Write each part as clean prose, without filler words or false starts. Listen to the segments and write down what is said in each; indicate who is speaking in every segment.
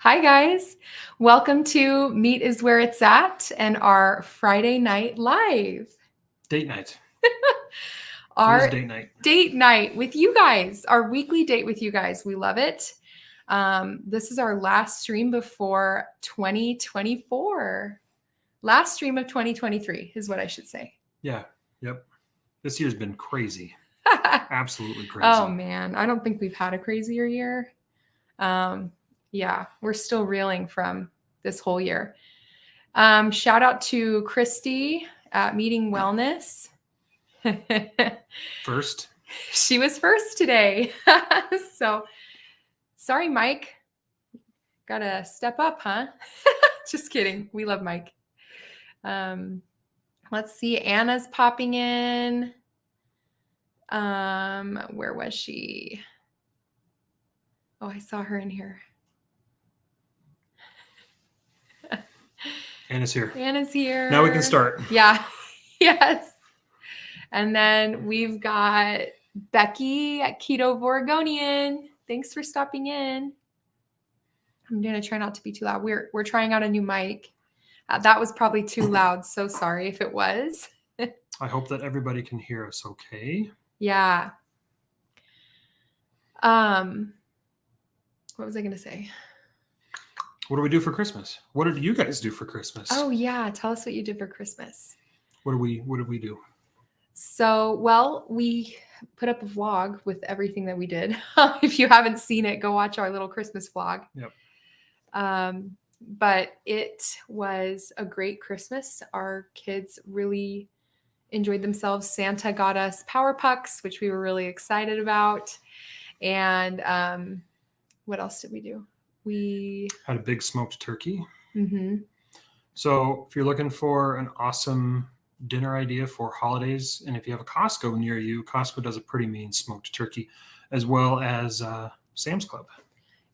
Speaker 1: Hi, guys. Welcome to Meat is Where It's At and our Friday night live.
Speaker 2: Date night.
Speaker 1: Our
Speaker 2: date night.
Speaker 1: Date night with you guys, our weekly date with you guys. We love it. This is our last stream before 2024. Last stream of 2023 is what I should say.
Speaker 2: Yeah. Yep. This year's been crazy. Absolutely crazy.
Speaker 1: Oh, man. I don't think we've had a crazier year. Yeah, we're still reeling from this whole year. Shout out to Christy at Meeting Wellness.
Speaker 2: First.
Speaker 1: She was first today. So sorry, Mike. Gotta step up, huh? Just kidding. We love Mike. Let's see. Anna's popping in. Where was she? Oh, I saw her in here.
Speaker 2: Anna's here.
Speaker 1: Anna's here.
Speaker 2: Now we can start.
Speaker 1: Yeah. Yes. And then we've got Becky at Keto Oregonian. Thanks for stopping in. I'm going to try not to be too loud. We're trying out a new mic. That was probably too loud. So sorry if it was.
Speaker 2: I hope that everybody can hear us okay.
Speaker 1: Yeah. What was I going to say?
Speaker 2: What do we do for Christmas? What did you guys do for Christmas?
Speaker 1: Oh, yeah. Tell us what you did for Christmas.
Speaker 2: What did we do?
Speaker 1: So, well, we put up a vlog with everything that we did. If you haven't seen it, go watch our little Christmas vlog.
Speaker 2: Yep.
Speaker 1: But it was a great Christmas. Our kids really enjoyed themselves. Santa got us Power Pucks, which we were really excited about. And what else did we do? We
Speaker 2: had a big smoked turkey.
Speaker 1: Mm-hmm.
Speaker 2: So if you're looking for an awesome dinner idea for holidays, and if you have a Costco near you, Costco does a pretty mean smoked turkey, as well as Sam's Club.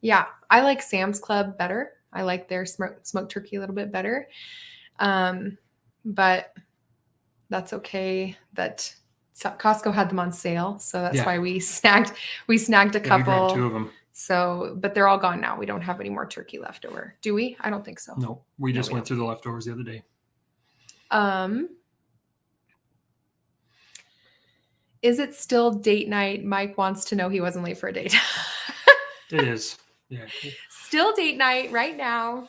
Speaker 1: Yeah, I like Sam's Club better. I like their smoked turkey a little bit better. But that's okay. That Costco had them on sale, so that's why we snagged a couple.
Speaker 2: We grabbed 2 of them.
Speaker 1: So, but they're all gone now. We don't have any more turkey left over. Do we? I don't think so.
Speaker 2: No, we just went through the leftovers the other day.
Speaker 1: Is it still date night? Mike wants to know. He wasn't late for a date.
Speaker 2: It is. Yeah.
Speaker 1: Still date night right now.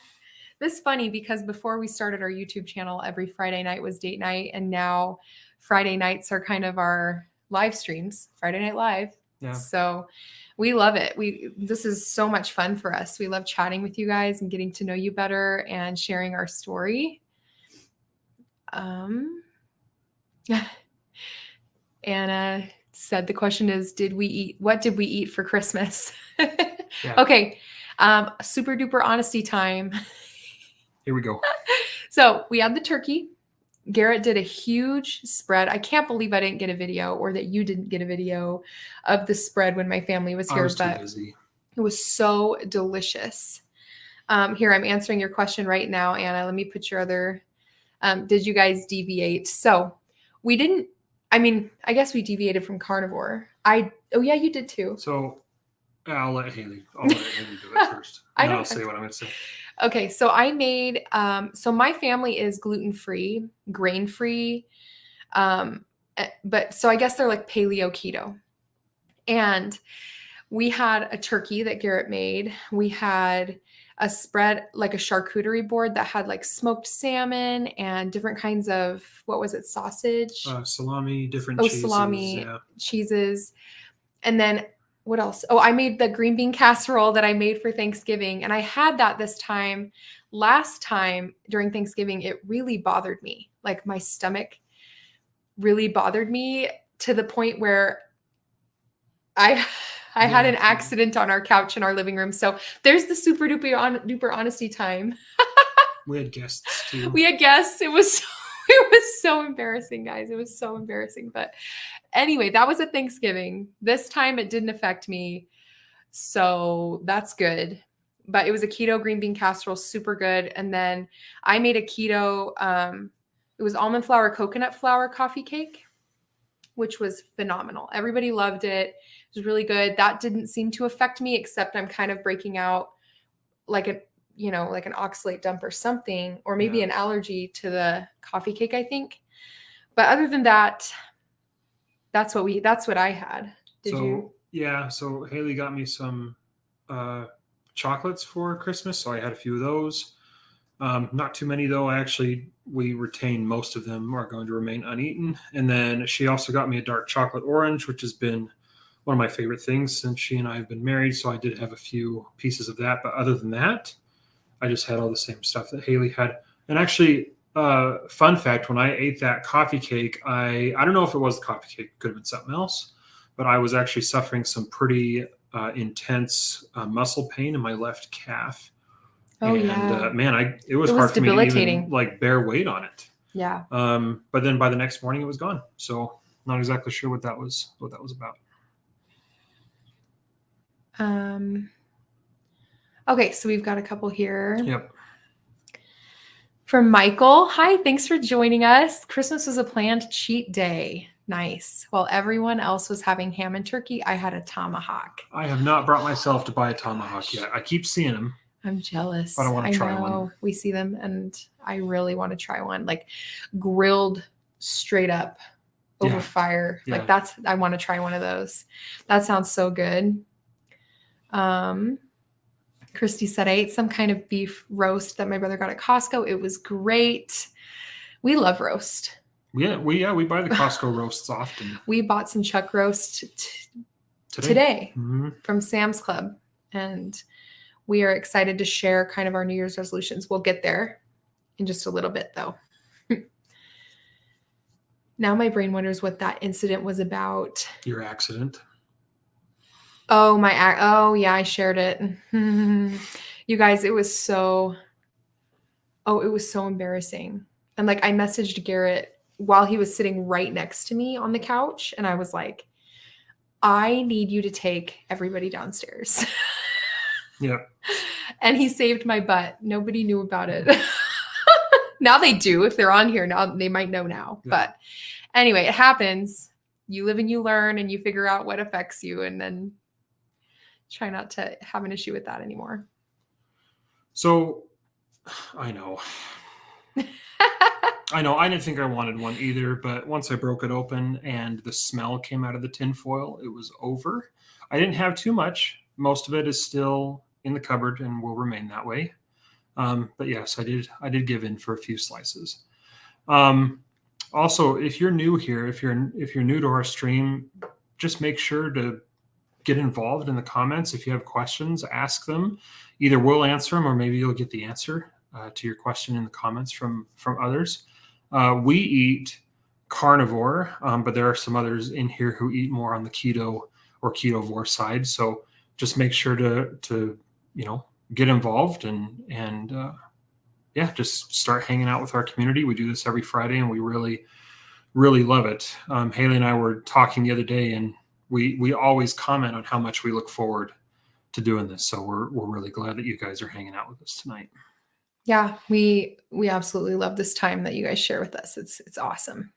Speaker 1: This is funny because before we started our YouTube channel, every Friday night was date night. And now Friday nights are kind of our live streams, Friday Night Live.
Speaker 2: Yeah.
Speaker 1: So we love it. This is so much fun for us. We love chatting with you guys and getting to know you better and sharing our story. Anna said the question is, what did we eat for Christmas? Yeah. Okay. Super duper honesty time.
Speaker 2: Here we go.
Speaker 1: So we had the turkey. Garrett did a huge spread. I can't believe I didn't get a video, or that you didn't get a video of the spread when my family was here.
Speaker 2: I was too busy.
Speaker 1: It was so delicious. Here, I'm answering your question right now, Anna. Let me put your other, did you guys deviate? So we didn't, I guess we deviated from carnivore. Oh yeah, you did too.
Speaker 2: So I'll let Hayley do it first. I'll say what I'm going to say.
Speaker 1: Okay, so I made, so my family is gluten-free, grain-free, but so I guess they're like paleo keto. And we had a turkey that Garrett made. We had a spread, like a charcuterie board that had like smoked salmon and different kinds of, what was it, sausage?
Speaker 2: Salami, different cheeses.
Speaker 1: Salami, cheeses. And then what else? Oh, I made the green bean casserole that I made for Thanksgiving. And I had that this time. Last time during Thanksgiving, it really bothered me. Like my stomach really bothered me to the point where I had an accident on our couch in our living room. So there's the super duper honesty time.
Speaker 2: We had guests too.
Speaker 1: We had guests. It was so embarrassing, guys. It was so embarrassing. But anyway, that was at Thanksgiving. This time it didn't affect me. So that's good. But it was a keto green bean casserole, super good. And then I made a keto, it was almond flour, coconut flour coffee cake, which was phenomenal. Everybody loved it. It was really good. That didn't seem to affect me, except I'm kind of breaking out like like an oxalate dump or something, or maybe
Speaker 2: Yeah.
Speaker 1: an allergy to the coffee cake, I think. But other than that, that's what I had. Did you?
Speaker 2: Yeah, so Hayley got me some chocolates for Christmas, so I had a few of those. Not too many though. We retained most of them are going to remain uneaten. And then she also got me a dark chocolate orange, which has been one of my favorite things since she and I have been married. So I did have a few pieces of that. But other than that, I just had all the same stuff that Hayley had. And actually, fun fact, when I ate that coffee cake, I don't know if it was the coffee cake, it could have been something else, but I was actually suffering some pretty intense muscle pain in my left calf.
Speaker 1: Oh,
Speaker 2: And
Speaker 1: yeah.
Speaker 2: man, it was
Speaker 1: It was
Speaker 2: hard for me to even
Speaker 1: debilitating.
Speaker 2: like bear weight on it.
Speaker 1: Yeah.
Speaker 2: But then by the next morning, it was gone. So not exactly sure what that was about.
Speaker 1: Okay, so we've got a couple here.
Speaker 2: Yep.
Speaker 1: From Michael. Hi, thanks for joining us. Christmas was a planned cheat day. Nice. While everyone else was having ham and turkey, I had a tomahawk.
Speaker 2: I have not brought myself to buy a tomahawk yet. I keep seeing them.
Speaker 1: I'm jealous.
Speaker 2: But I want to try one.
Speaker 1: We see them and I really want to try one. Like grilled straight up over fire.
Speaker 2: Yeah.
Speaker 1: Like I want to try one of those. That sounds so good. Christy said, I ate some kind of beef roast that my brother got at Costco. It was great. We love roast.
Speaker 2: Yeah, we buy the Costco roasts often.
Speaker 1: We bought some chuck roast today
Speaker 2: Mm-hmm.
Speaker 1: from Sam's Club, and we are excited to share kind of our New Year's resolutions. We'll get there in just a little bit, though. Now my brain wonders what that incident was about.
Speaker 2: Your accident.
Speaker 1: Oh, yeah, I shared it. You guys, it was so embarrassing. And like I messaged Garrett while he was sitting right next to me on the couch, and I was like, I need you to take everybody downstairs.
Speaker 2: Yeah.
Speaker 1: And he saved my butt. Nobody knew about it. Now they do. If they're on here now, they might know now. Yeah. But anyway, it happens. You live and you learn and you figure out what affects you, and then try not to have an issue with that anymore.
Speaker 2: So I know. I didn't think I wanted one either, but once I broke it open and the smell came out of the tin foil, it was over. I didn't have too much. Most of it is still in the cupboard and will remain that way. But yes, I did give in for a few slices. Also, if you're new here, if you're new to our stream, just make sure to get involved in the comments. If you have questions, ask them. Either we'll answer them or maybe you'll get the answer to your question in the comments from others. We eat carnivore, but there are some others in here who eat more on the keto or ketovore side. So just make sure to get involved and just start hanging out with our community. We do this every Friday and we really, really love it. Hayley and I were talking the other day, and we always comment on how much we look forward to doing this. So we're really glad that you guys are hanging out with us tonight.
Speaker 1: Yeah, we absolutely love this time that you guys share with us. It's awesome.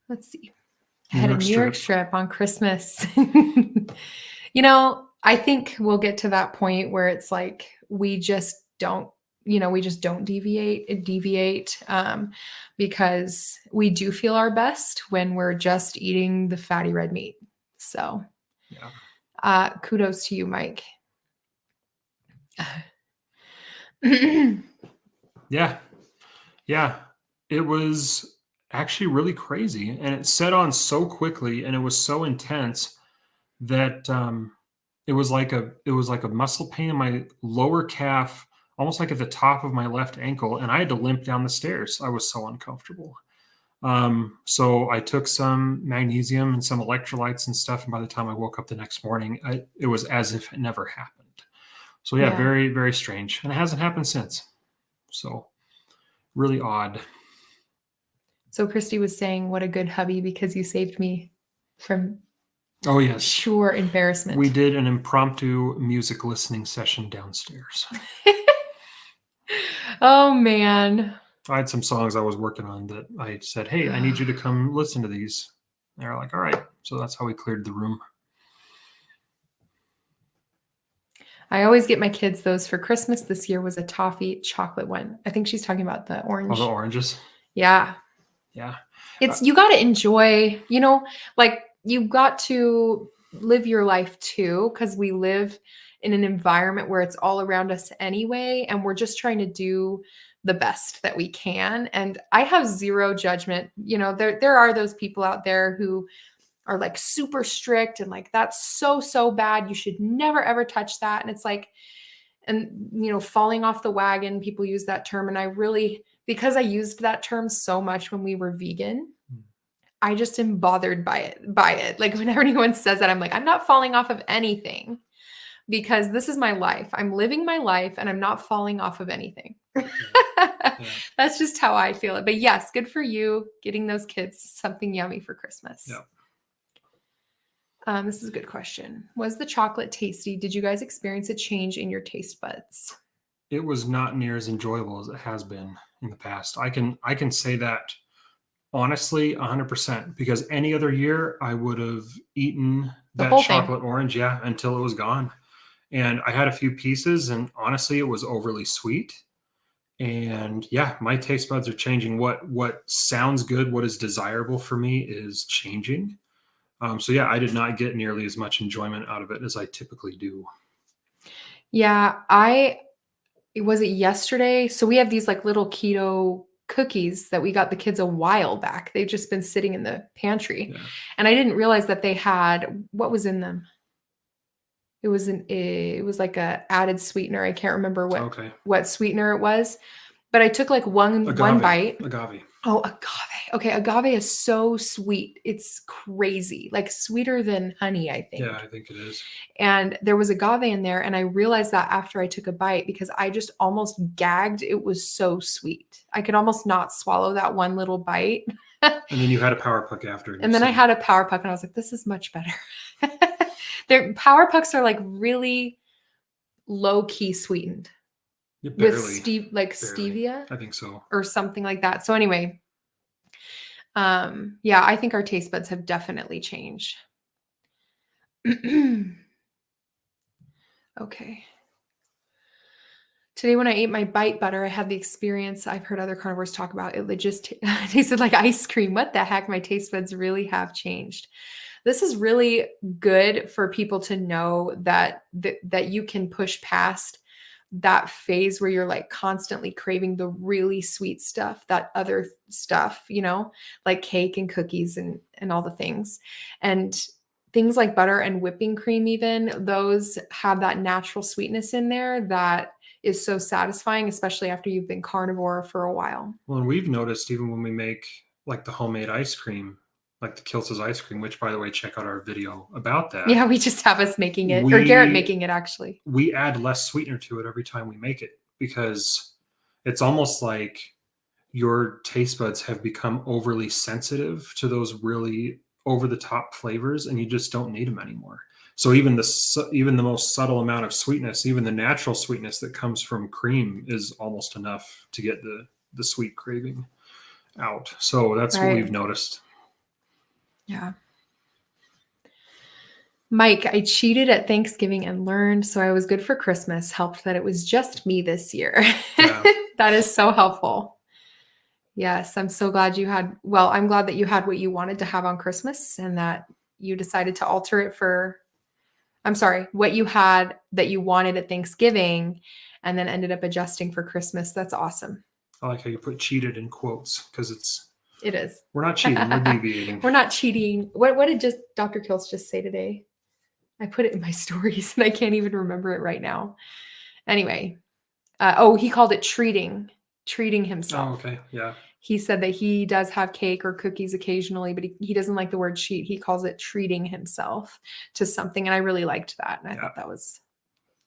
Speaker 1: Let's see. I had a New York strip on Christmas. I think we'll get to that point where it's like we just don't deviate because we do feel our best when we're just eating the fatty red meat. So kudos to you, Mike.
Speaker 2: Yeah. It was actually really crazy, and it set on so quickly, and it was so intense that it was like a muscle pain in my lower calf, almost like at the top of my left ankle, and I had to limp down the stairs. I was so uncomfortable. So I took some magnesium and some electrolytes and stuff, and by the time I woke up the next morning, it was as if it never happened. So yeah, very, very strange. And it hasn't happened since. So really odd.
Speaker 1: So Christy was saying, what a good hubby, because you saved me from sure embarrassment.
Speaker 2: We did an impromptu music listening session downstairs.
Speaker 1: Oh, man.
Speaker 2: I had some songs I was working on that I said, hey, I need you to come listen to these. And they're like, all right. So that's how we cleared the room.
Speaker 1: I always get my kids those for Christmas. This year was a toffee chocolate one. I think she's talking about the
Speaker 2: All
Speaker 1: orange.
Speaker 2: the oranges.
Speaker 1: Yeah.
Speaker 2: Yeah.
Speaker 1: It's, you got to enjoy, you know, like you got to live your life too, because we live in an environment where it's all around us anyway. And we're just trying to do the best that we can. And I have zero judgment. You know, there are those people out there who are like super strict and like, that's so bad. You should never, ever touch that. And it's like, and, you know, falling off the wagon, people use that term. And I really, because I used that term so much when we were vegan, I just am bothered by it. Like whenever anyone says that, I'm like, I'm not falling off of anything because this is my life. I'm living my life and I'm not falling off of anything.
Speaker 2: Yeah.
Speaker 1: That's just how I feel it. But yes, good for you getting those kids something yummy for Christmas.
Speaker 2: Yeah.
Speaker 1: This is a good question. Was the chocolate tasty? Did you guys experience a change in your taste buds?
Speaker 2: It was not near as enjoyable as it has been in the past. I can say that honestly 100%, because any other year I would have eaten
Speaker 1: The
Speaker 2: that
Speaker 1: whole thing.
Speaker 2: chocolate orange, yeah, until it was gone. And I had a few pieces and honestly it was overly sweet. And yeah, my taste buds are changing. What sounds good, what is desirable for me is changing. So yeah, I did not get nearly as much enjoyment out of it as I typically do.
Speaker 1: Yeah, was it yesterday? So we have these like little keto cookies that we got the kids a while back. They've just been sitting in the pantry.
Speaker 2: Yeah.
Speaker 1: And I didn't realize that they had, what was in them? It was like a added sweetener. I can't remember what sweetener it was, but I took like one bite.
Speaker 2: Agave.
Speaker 1: Oh, agave. Okay, agave is so sweet. It's crazy. Like sweeter than honey, I think.
Speaker 2: Yeah, I think it is.
Speaker 1: And there was agave in there, and I realized that after I took a bite because I just almost gagged. It was so sweet. I could almost not swallow that one little bite.
Speaker 2: And then you had a Power Puck after.
Speaker 1: And then I had a Power Puck, and I was like, this is much better. Their Power Pucks are like really low key sweetened.
Speaker 2: Barely,
Speaker 1: with stevia,
Speaker 2: I think so,
Speaker 1: or something like that. So anyway, yeah, I think our taste buds have definitely changed. Okay. Today when I ate my bite butter, I had the experience I've heard other carnivores talk about. It just tasted like ice cream. What the heck? My taste buds really have changed. This is really good for people to know that you can push past that phase where you're like constantly craving the really sweet stuff, that other stuff, you know, like cake and cookies and all the things. And things like butter and whipping cream, even those have that natural sweetness in there that is so satisfying, especially after you've been carnivore for a while.
Speaker 2: Well, and we've noticed even when we make like the homemade ice cream, like the Kiltz's ice cream, which by the way, check out our video about that.
Speaker 1: Yeah, we just have us making it, or Garrett making it actually.
Speaker 2: We add less sweetener to it every time we make it because it's almost like your taste buds have become overly sensitive to those really over the top flavors and you just don't need them anymore. So even the most subtle amount of sweetness, even the natural sweetness that comes from cream is almost enough to get the sweet craving out. So that's what we've noticed.
Speaker 1: Yeah. Mike, I cheated at Thanksgiving and learned, so I was good for Christmas. Helped that it was just me this year. Yeah. That is so helpful. Yes, I'm so glad I'm glad that you had what you wanted to have on Christmas and that you decided to alter it what you had that you wanted at Thanksgiving and then ended up adjusting for Christmas. That's awesome.
Speaker 2: I like how you put cheated in quotes because
Speaker 1: it is.
Speaker 2: We're not cheating. We're deviating.
Speaker 1: We're not cheating. What did Dr. Kiltz just say today? I put it in my stories and I can't even remember it right now. Anyway, he called it treating himself.
Speaker 2: Oh, okay. Yeah.
Speaker 1: He said that he does have cake or cookies occasionally, but he doesn't like the word cheat. He calls it treating himself to something. And I really liked that. And I thought that was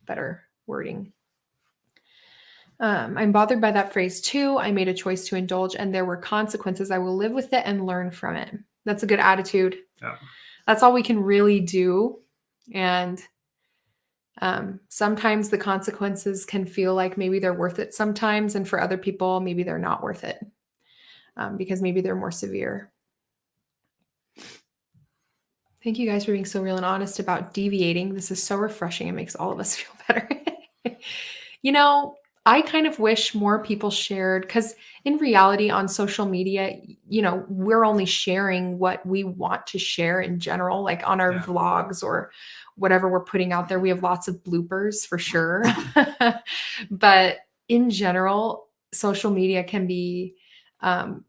Speaker 1: better wording. I'm bothered by that phrase too. I made a choice to indulge and there were consequences. I will live with it and learn from it. That's a good attitude.
Speaker 2: Yeah.
Speaker 1: That's all we can really do. And sometimes the consequences can feel like maybe they're worth it sometimes. And for other people, maybe they're not worth it because maybe they're more severe. Thank you guys for being so real and honest about deviating. This is so refreshing. It makes all of us feel better. You know, I kind of wish more people shared because in reality, on social media, we're only sharing what we want to share in general, like on our
Speaker 2: Yeah.
Speaker 1: vlogs or whatever we're putting out there. We have lots of bloopers for sure. But in general, social media can be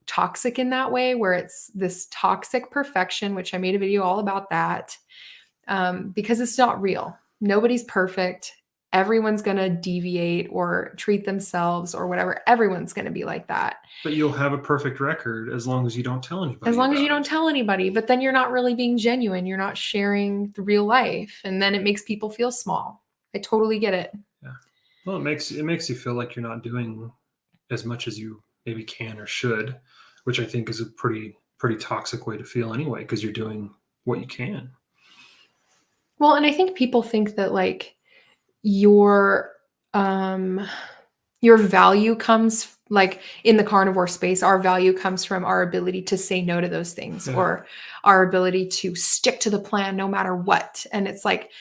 Speaker 1: toxic in that way, where it's this toxic perfection, which I made a video all about that, because it's not real. Nobody's perfect. Everyone's going to deviate or treat themselves or whatever. Everyone's going to be like that.
Speaker 2: But you'll have a perfect record as long as you don't tell anybody.
Speaker 1: As long as you
Speaker 2: about
Speaker 1: don't tell anybody, but then you're not really being genuine. You're not sharing the real life. And then it makes people feel small. I totally get it.
Speaker 2: Yeah. Well, it makes you feel like you're not doing as much as you maybe can or should, which I think is a pretty toxic way to feel anyway, because you're doing what you can.
Speaker 1: Well, and I think people think that like your value comes like in the carnivore space, our value comes from our ability to say no to those things,
Speaker 2: Yeah.
Speaker 1: or our ability to stick to the plan no matter what. And it's like,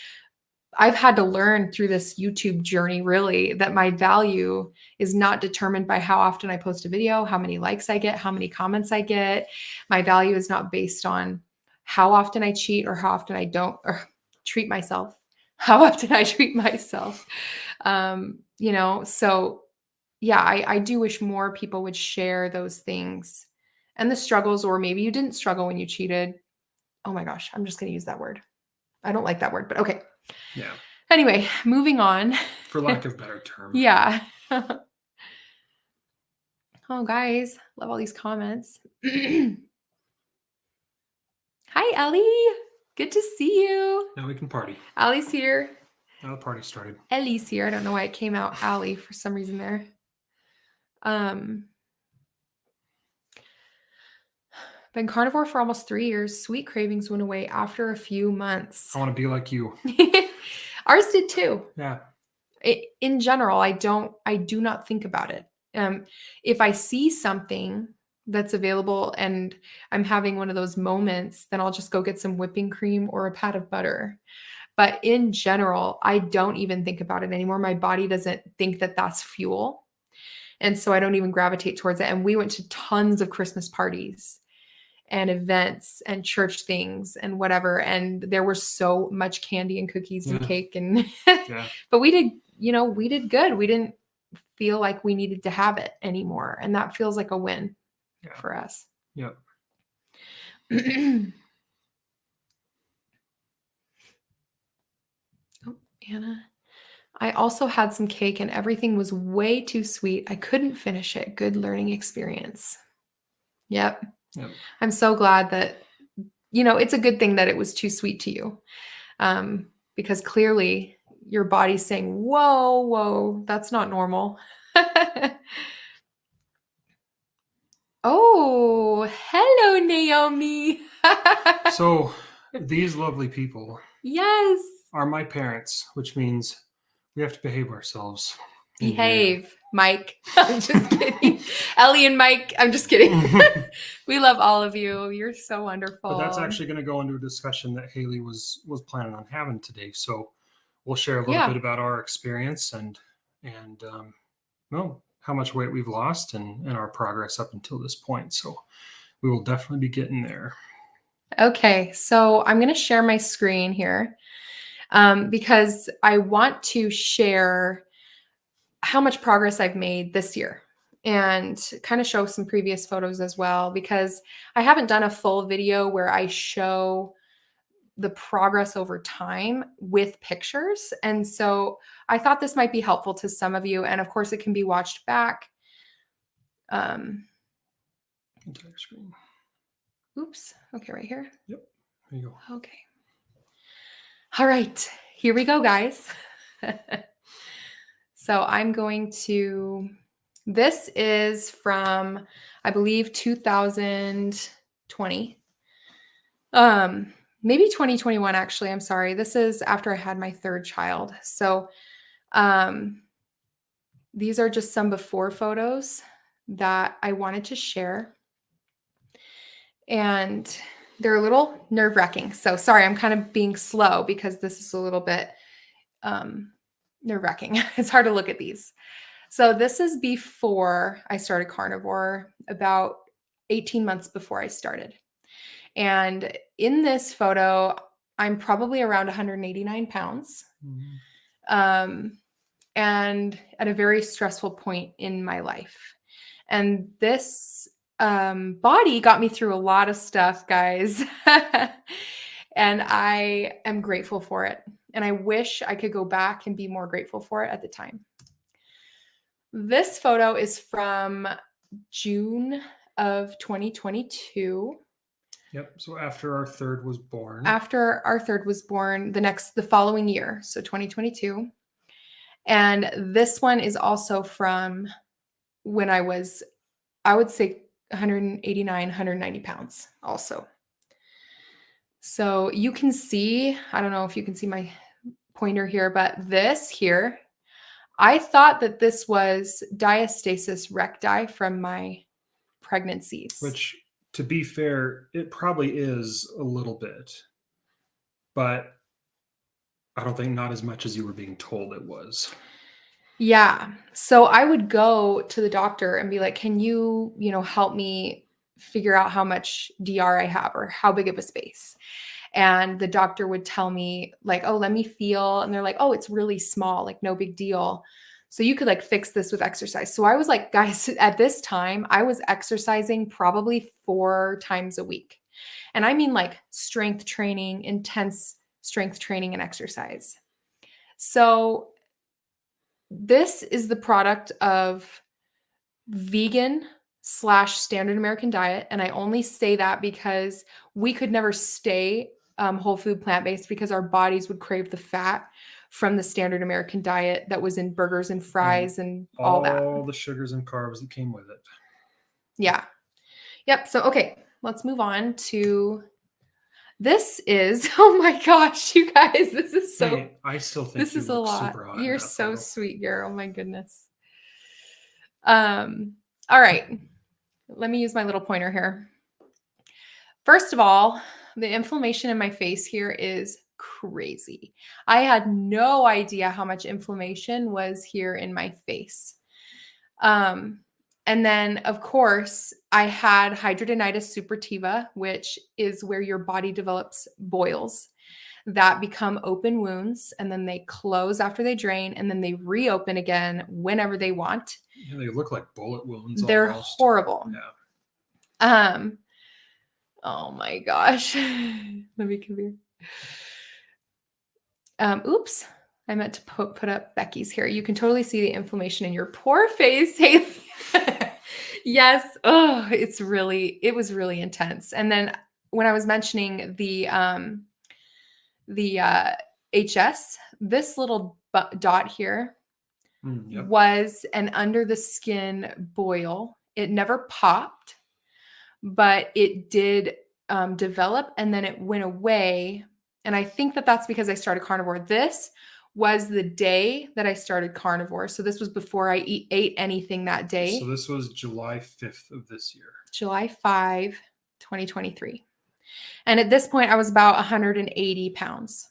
Speaker 1: I've had to learn through this YouTube journey really that my value is not determined by how often I post a video, how many likes I get, how many comments I get. My value is not based on how often I cheat or how often I don't or treat myself, how often I treat myself. So yeah, I do wish more people would share those things and the struggles, or maybe you didn't struggle when you cheated. Oh my gosh, I'm just going to use that word. I don't like that word, but okay.
Speaker 2: Yeah.
Speaker 1: Anyway, moving on.
Speaker 2: For lack of a better term.
Speaker 1: Yeah. Oh, guys, love all these comments. Hi, Ellie. Good to see you.
Speaker 2: Now we can party.
Speaker 1: Allie's here.
Speaker 2: Now the party started.
Speaker 1: Ellie's here. I don't know why it came out Allie for some reason there. Been carnivore for almost 3 years. Sweet cravings went away after a few months.
Speaker 2: I want to be like you.
Speaker 1: Ours did too.
Speaker 2: Yeah.
Speaker 1: In general, I do not think about it. If I see something that's available and I'm having one of those moments, then I'll just go get some whipping cream or a pat of butter. But in general, I don't even think about it anymore. My body doesn't think that that's fuel. And so I don't even gravitate towards it. And we went to tons of Christmas parties and events and church things and whatever. And there was so much candy and cookies and cake and but we did good. We didn't feel like we needed to have it anymore. And that feels like a win for us.
Speaker 2: Yep.
Speaker 1: Oh, Anna. I also had some cake and everything was way too sweet. I couldn't finish it. Good learning experience. Yep. I'm so glad that, it's a good thing that it was too sweet to you. Because clearly your body's saying, whoa, that's not normal. Oh, hello, Naomi.
Speaker 2: So these lovely people
Speaker 1: yes,
Speaker 2: are my parents, which means we have to behave ourselves.
Speaker 1: Behave, Mike. I'm just kidding. Ellie and Mike, I'm just kidding. We love all of you. You're so wonderful.
Speaker 2: But that's actually going to go into a discussion that Hayley was planning on having today. So we'll share a little bit about our experience and how much weight we've lost and our progress up until this point. So we will definitely be getting there. Okay, so I'm going to share my screen here because I want to share how much progress I've made this year and kind of show some previous photos as well, because I haven't done a full video where I show the progress over time with pictures. And so I thought this might be helpful to some of you. And of course it can be watched back. Entire screen. Oops. Okay. Right here. Yep. There you go.
Speaker 1: Okay. All right, here we go, guys. So I'm going to, this is from, I believe, 2020. Maybe 2021, actually. I'm sorry. This is after I had my third child. So these are just some before photos that I wanted to share. And they're a little nerve-wracking. So sorry, I'm kind of being slow because this is a little bit nerve-wracking. It's hard to look at these. So this is before I started carnivore, about 18 months before I started. And in this photo, I'm probably around 189 pounds. And at a very stressful point in my life. And this body got me through a lot of stuff, guys. And I am grateful for it. And I wish I could go back and be more grateful for it at the time. This photo is from June of 2022.
Speaker 2: Yep. So after our third was born.
Speaker 1: After our third was born, the following year, so 2022. And this one is also from when I was, I would say 189, 190 pounds also. So you can see, I don't know if you can see my pointer here, but this here, I thought that this was diastasis recti from my pregnancies.
Speaker 2: Which, to be fair, it probably is a little bit, but I don't think not as much as you were being told it was.
Speaker 1: Yeah. So I would go to the doctor and be like, can you, help me figure out how much DR I have or how big of a space? And the doctor would tell me like, oh, let me feel. And they're like, oh, it's really small, like no big deal. So you could like fix this with exercise. So I was like, guys, at this time, I was exercising probably 4 times a week. And I mean like strength training, intense strength training and exercise. So this is the product of vegan/standard American diet. And I only say that because we could never stay whole food plant-based because our bodies would crave the fat from the standard American diet that was in burgers and fries and all that.
Speaker 2: All the sugars and carbs that came with it.
Speaker 1: Yeah. Yep. So, okay, let's move on to this is, oh my gosh, you guys, this is so,
Speaker 2: Hey, I still think
Speaker 1: this
Speaker 2: you
Speaker 1: is a
Speaker 2: look
Speaker 1: lot.
Speaker 2: super hot in
Speaker 1: You're
Speaker 2: that
Speaker 1: so
Speaker 2: photo.
Speaker 1: sweet, Garrett. Oh my goodness. All right. Let me use my little pointer here. First of all, the inflammation in my face here is crazy. I had no idea how much inflammation was here in my face. And then, of course, I had hidradenitis suppurativa, which is where your body develops boils that become open wounds, and then they close after they drain, and then they reopen again whenever they want.
Speaker 2: Yeah, they look like bullet wounds.
Speaker 1: They're
Speaker 2: almost.
Speaker 1: horrible.
Speaker 2: Yeah.
Speaker 1: Oh my gosh. Let me come here. Oops. I meant to put up Becky's here. You can totally see the inflammation in your poor face, Hayley. Yes. Oh, it was really intense. And then when I was mentioning the HS, this little dot here
Speaker 2: Yep.
Speaker 1: was an under the skin boil. It never popped, but it did develop and then it went away. And I think that that's because I started carnivore. This was the day that I started carnivore. So this was before I ate anything that day.
Speaker 2: So this was July 5th of this year. July
Speaker 1: 5, 2023. And at this point, I was about 180 pounds.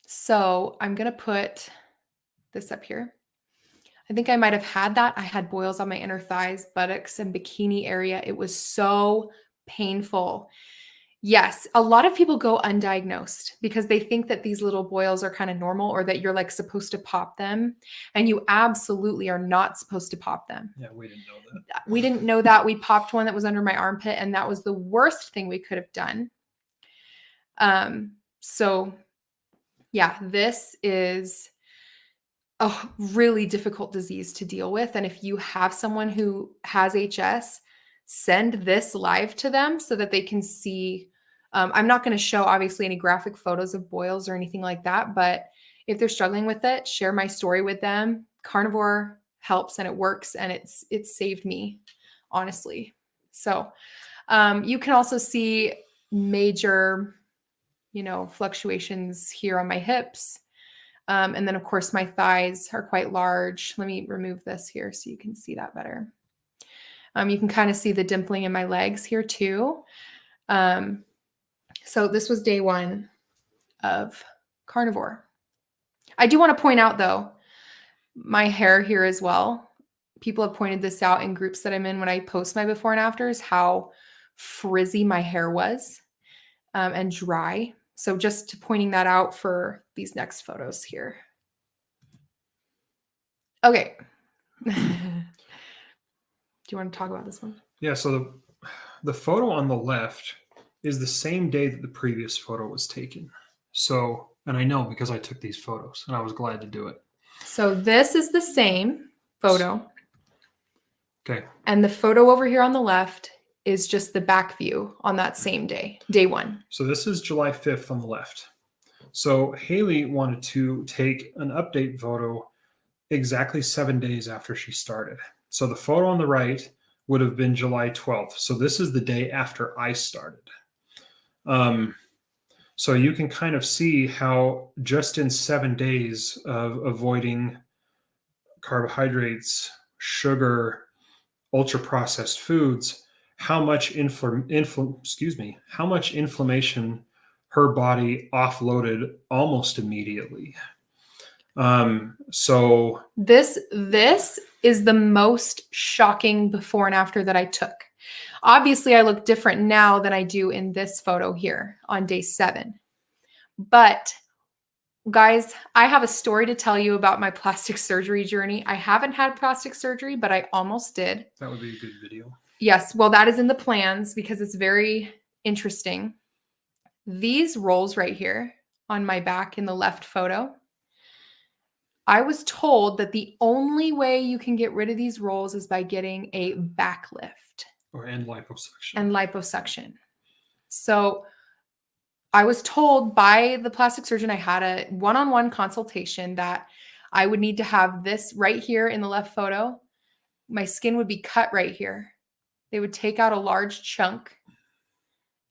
Speaker 1: So I'm going to put this up here. I think I might have had that. I had boils on my inner thighs, buttocks, and bikini area. It was so painful. Yes, a lot of people go undiagnosed because they think that these little boils are kind of normal or that you're like supposed to pop them. And you absolutely are not supposed to pop them.
Speaker 2: Yeah, we didn't know that.
Speaker 1: We didn't know that. We popped one that was under my armpit, and that was the worst thing we could have done. So yeah, this is a really difficult disease to deal with. And if you have someone who has HS, send this live to them so that they can see. I'm not going to show obviously any graphic photos of boils or anything like that, but if they're struggling with it, share my story with them. Carnivore helps and it works, and it's saved me, honestly. So you can also see major, fluctuations here on my hips. And then of course my thighs are quite large. Let me remove this here so you can see that better. You can kind of see the dimpling in my legs here too. So this was day 1 of carnivore. I do want to point out though, my hair here as well. People have pointed this out in groups that I'm in when I post my before and afters, how frizzy my hair was and dry. So just pointing that out for these next photos here. Okay. Do you want to talk about this one?
Speaker 2: Yeah, so the photo on the left is the same day that the previous photo was taken. So, and I know because I took these photos and I was glad to do it.
Speaker 1: So this is the same photo.
Speaker 2: Okay.
Speaker 1: And the photo over here on the left is just the back view on that same day, day 1.
Speaker 2: So this is July 5th on the left. So Hayley wanted to take an update photo exactly 7 days after she started. So the photo on the right would have been July 12th. So this is the day after I started. So you can kind of see how just in 7 days of avoiding carbohydrates, sugar, ultra processed foods, how much inflammation her body offloaded almost immediately. So
Speaker 1: this is the most shocking before and after that I took. Obviously, I look different now than I do in this photo here on day 7. But guys, I have a story to tell you about my plastic surgery journey. I haven't had plastic surgery, but I almost did.
Speaker 2: That would be a good video.
Speaker 1: Yes, well, that is in the plans because it's very interesting. These rolls right here on my back in the left photo, I was told that the only way you can get rid of these rolls is by getting a back lift.
Speaker 2: And liposuction.
Speaker 1: And liposuction. So I was told by the plastic surgeon, I had a one-on-one consultation that I would need to have this right here in the left photo. My skin would be cut right here. They would take out a large chunk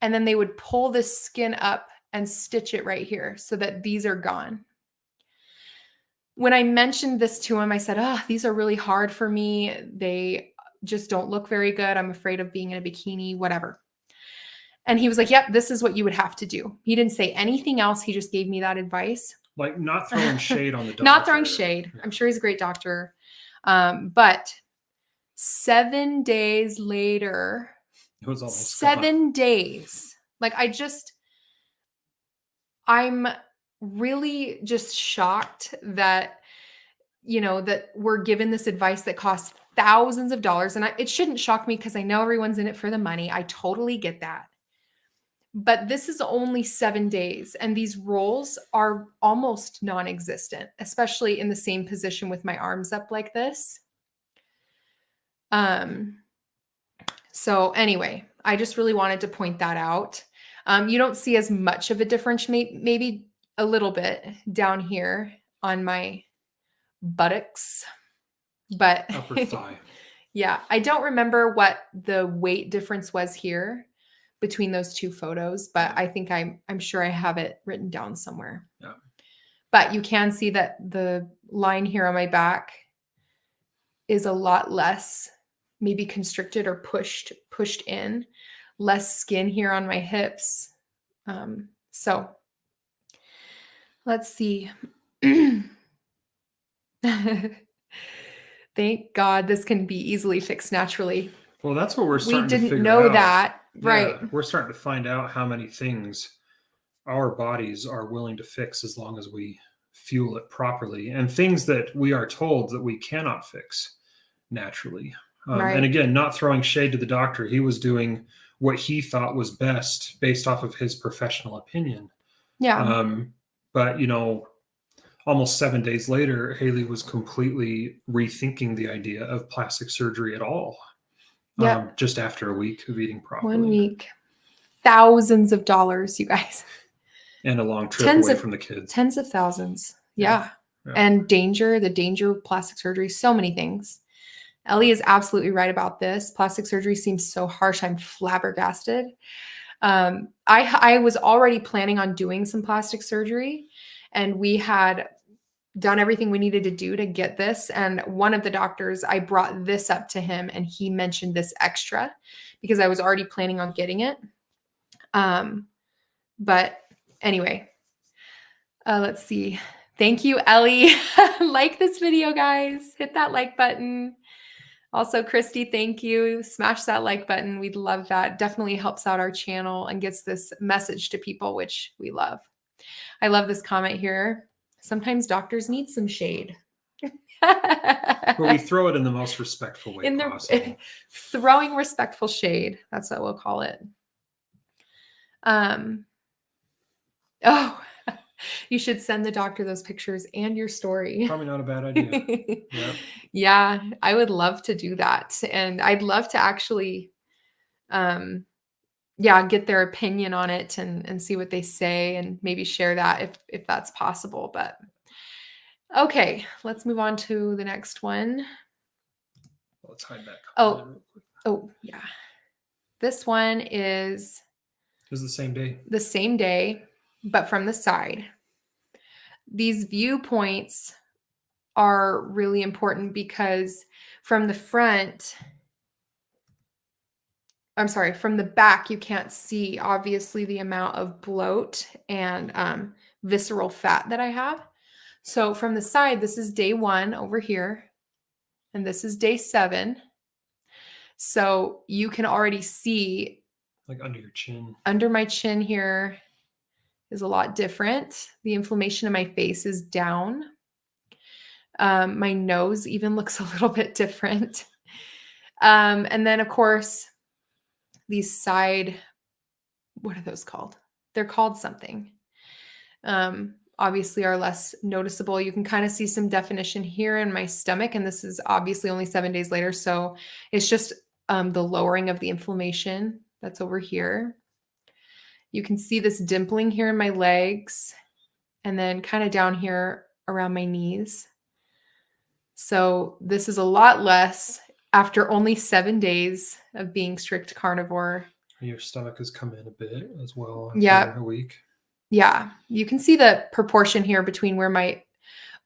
Speaker 1: and then they would pull this skin up and stitch it right here so that these are gone. When I mentioned this to him, I said, these are really hard for me. They just don't look very good. I'm afraid of being in a bikini, whatever. And he was like, yep, this is what you would have to do. He didn't say anything else. He just gave me that advice.
Speaker 2: Like not throwing shade on the doctor.
Speaker 1: Not throwing shade. I'm sure he's a great doctor. But 7 days later,
Speaker 2: it was almost
Speaker 1: 7 days. Like I'm really just shocked that, that we're given this advice that costs thousands of dollars. And it shouldn't shock me because I know everyone's in it for the money. I totally get that. But this is only 7 days. And these rolls are almost non-existent, especially in the same position with my arms up like this. So anyway, I just really wanted to point that out. You don't see as much of a difference, maybe a little bit down here on my buttocks, but
Speaker 2: upper thigh.
Speaker 1: Yeah, I don't remember what the weight difference was here between those two photos, but I think I'm sure I have it written down somewhere.
Speaker 2: Yeah.
Speaker 1: But you can see that the line here on my back is a lot less maybe constricted or pushed in, less skin here on my hips. So let's see. Thank God this can be easily fixed naturally.
Speaker 2: Well, that's what we're starting to figure out.
Speaker 1: We didn't know that. Right.
Speaker 2: Yeah, we're starting to find out how many things our bodies are willing to fix as long as we fuel it properly, and things that we are told that we cannot fix naturally.
Speaker 1: Right.
Speaker 2: And again, not throwing shade to the doctor. He was doing what he thought was best based off of his professional opinion.
Speaker 1: Yeah.
Speaker 2: But, almost 7 days later, Hayley was completely rethinking the idea of plastic surgery at all.
Speaker 1: Yeah.
Speaker 2: Just after a week of eating properly.
Speaker 1: 1 week. Thousands of dollars, you guys.
Speaker 2: And a long trip away from the kids.
Speaker 1: Tens of thousands. Yeah. And the danger of plastic surgery, so many things. Ellie is absolutely right about this. Plastic surgery seems so harsh. I'm flabbergasted. I was already planning on doing some plastic surgery, and we had done everything we needed to do to get this. And one of the doctors, I brought this up to him and he mentioned this extra because I was already planning on getting it. But anyway, let's see. Thank you, Ellie. Like this video, guys. Hit that like button. Also, Christy, thank you. Smash that like button. We'd love that. Definitely helps out our channel and gets this message to people, which we love. I love this comment here. Sometimes doctors need some shade.
Speaker 2: But we throw it in the most respectful way possible.
Speaker 1: Throwing respectful shade. That's what we'll call it. Oh, you should send the doctor those pictures and your story.
Speaker 2: Probably not a bad idea. Yep.
Speaker 1: Yeah, I would love to do that. And I'd love to actually, get their opinion on it and see what they say and maybe share that if that's possible. But okay, let's move on to the next one.
Speaker 2: Let's hide that.
Speaker 1: Oh, yeah. This one is
Speaker 2: the same day.
Speaker 1: The same day, but from the side. These viewpoints are really important because from the front, from the back, you can't see obviously the amount of bloat and visceral fat that I have. So from the side, this is day 1 over here, and this is day 7. So you can already see
Speaker 2: like under your chin.
Speaker 1: Under my chin here is a lot different. The inflammation in my face is down. My nose even looks a little bit different. And then, of course, these side, what are those called? They're called something. Obviously are less noticeable. You can kind of see some definition here in my stomach, and this is obviously only 7 days later. So it's just the lowering of the inflammation that's over here. You can see this dimpling here in my legs and then kind of down here around my knees. So this is a lot less after only 7 days of being strict carnivore.
Speaker 2: Your stomach has come in a bit as well
Speaker 1: after
Speaker 2: a week.
Speaker 1: Yeah. You can see the proportion here between where my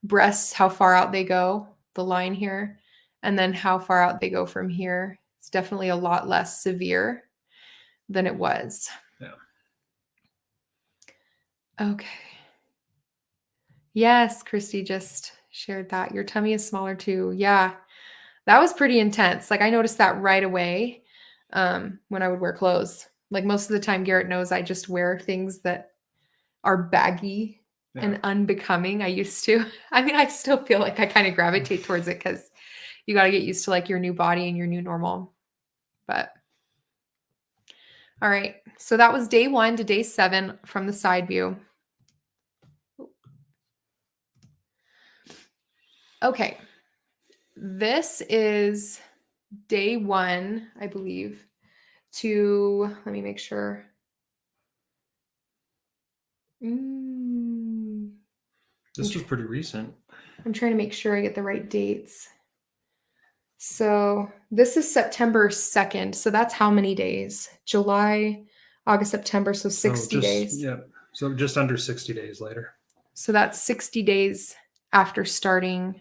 Speaker 1: breasts, how far out they go, the line here, and then how far out they go from here. It's definitely a lot less severe than it was.
Speaker 2: Yeah.
Speaker 1: Okay. Yes, Christy just shared that. Your tummy is smaller too. Yeah. That was pretty intense. Like I noticed that right away when I would wear clothes. Like most of the time, Garrett knows I just wear things that are baggy and unbecoming. I used to. I mean, I still feel like I kind of gravitate towards it because you got to get used to like your new body and your new normal. But all right. So that was day 1 to day 7 from the side view. Okay. This is day 1, I believe, to, let me make sure.
Speaker 2: This was pretty recent.
Speaker 1: I'm trying to make sure I get the right dates. So this is September 2nd. So that's how many days? July, August, September. So 60 days.
Speaker 2: Yeah. So just under 60 days later.
Speaker 1: So that's 60 days after starting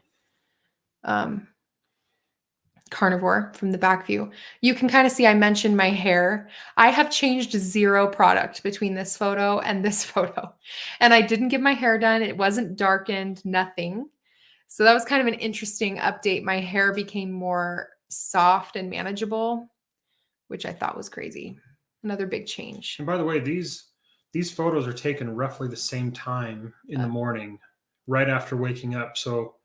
Speaker 1: carnivore from the back view. You can kind of see I mentioned my hair. I have changed 0 product between this photo and this photo. And I didn't get my hair done. It wasn't darkened, nothing. So that was kind of an interesting update. My hair became more soft and manageable, which I thought was crazy. Another big change.
Speaker 2: And by the way, these photos are taken roughly the same time in the morning, right after waking up. So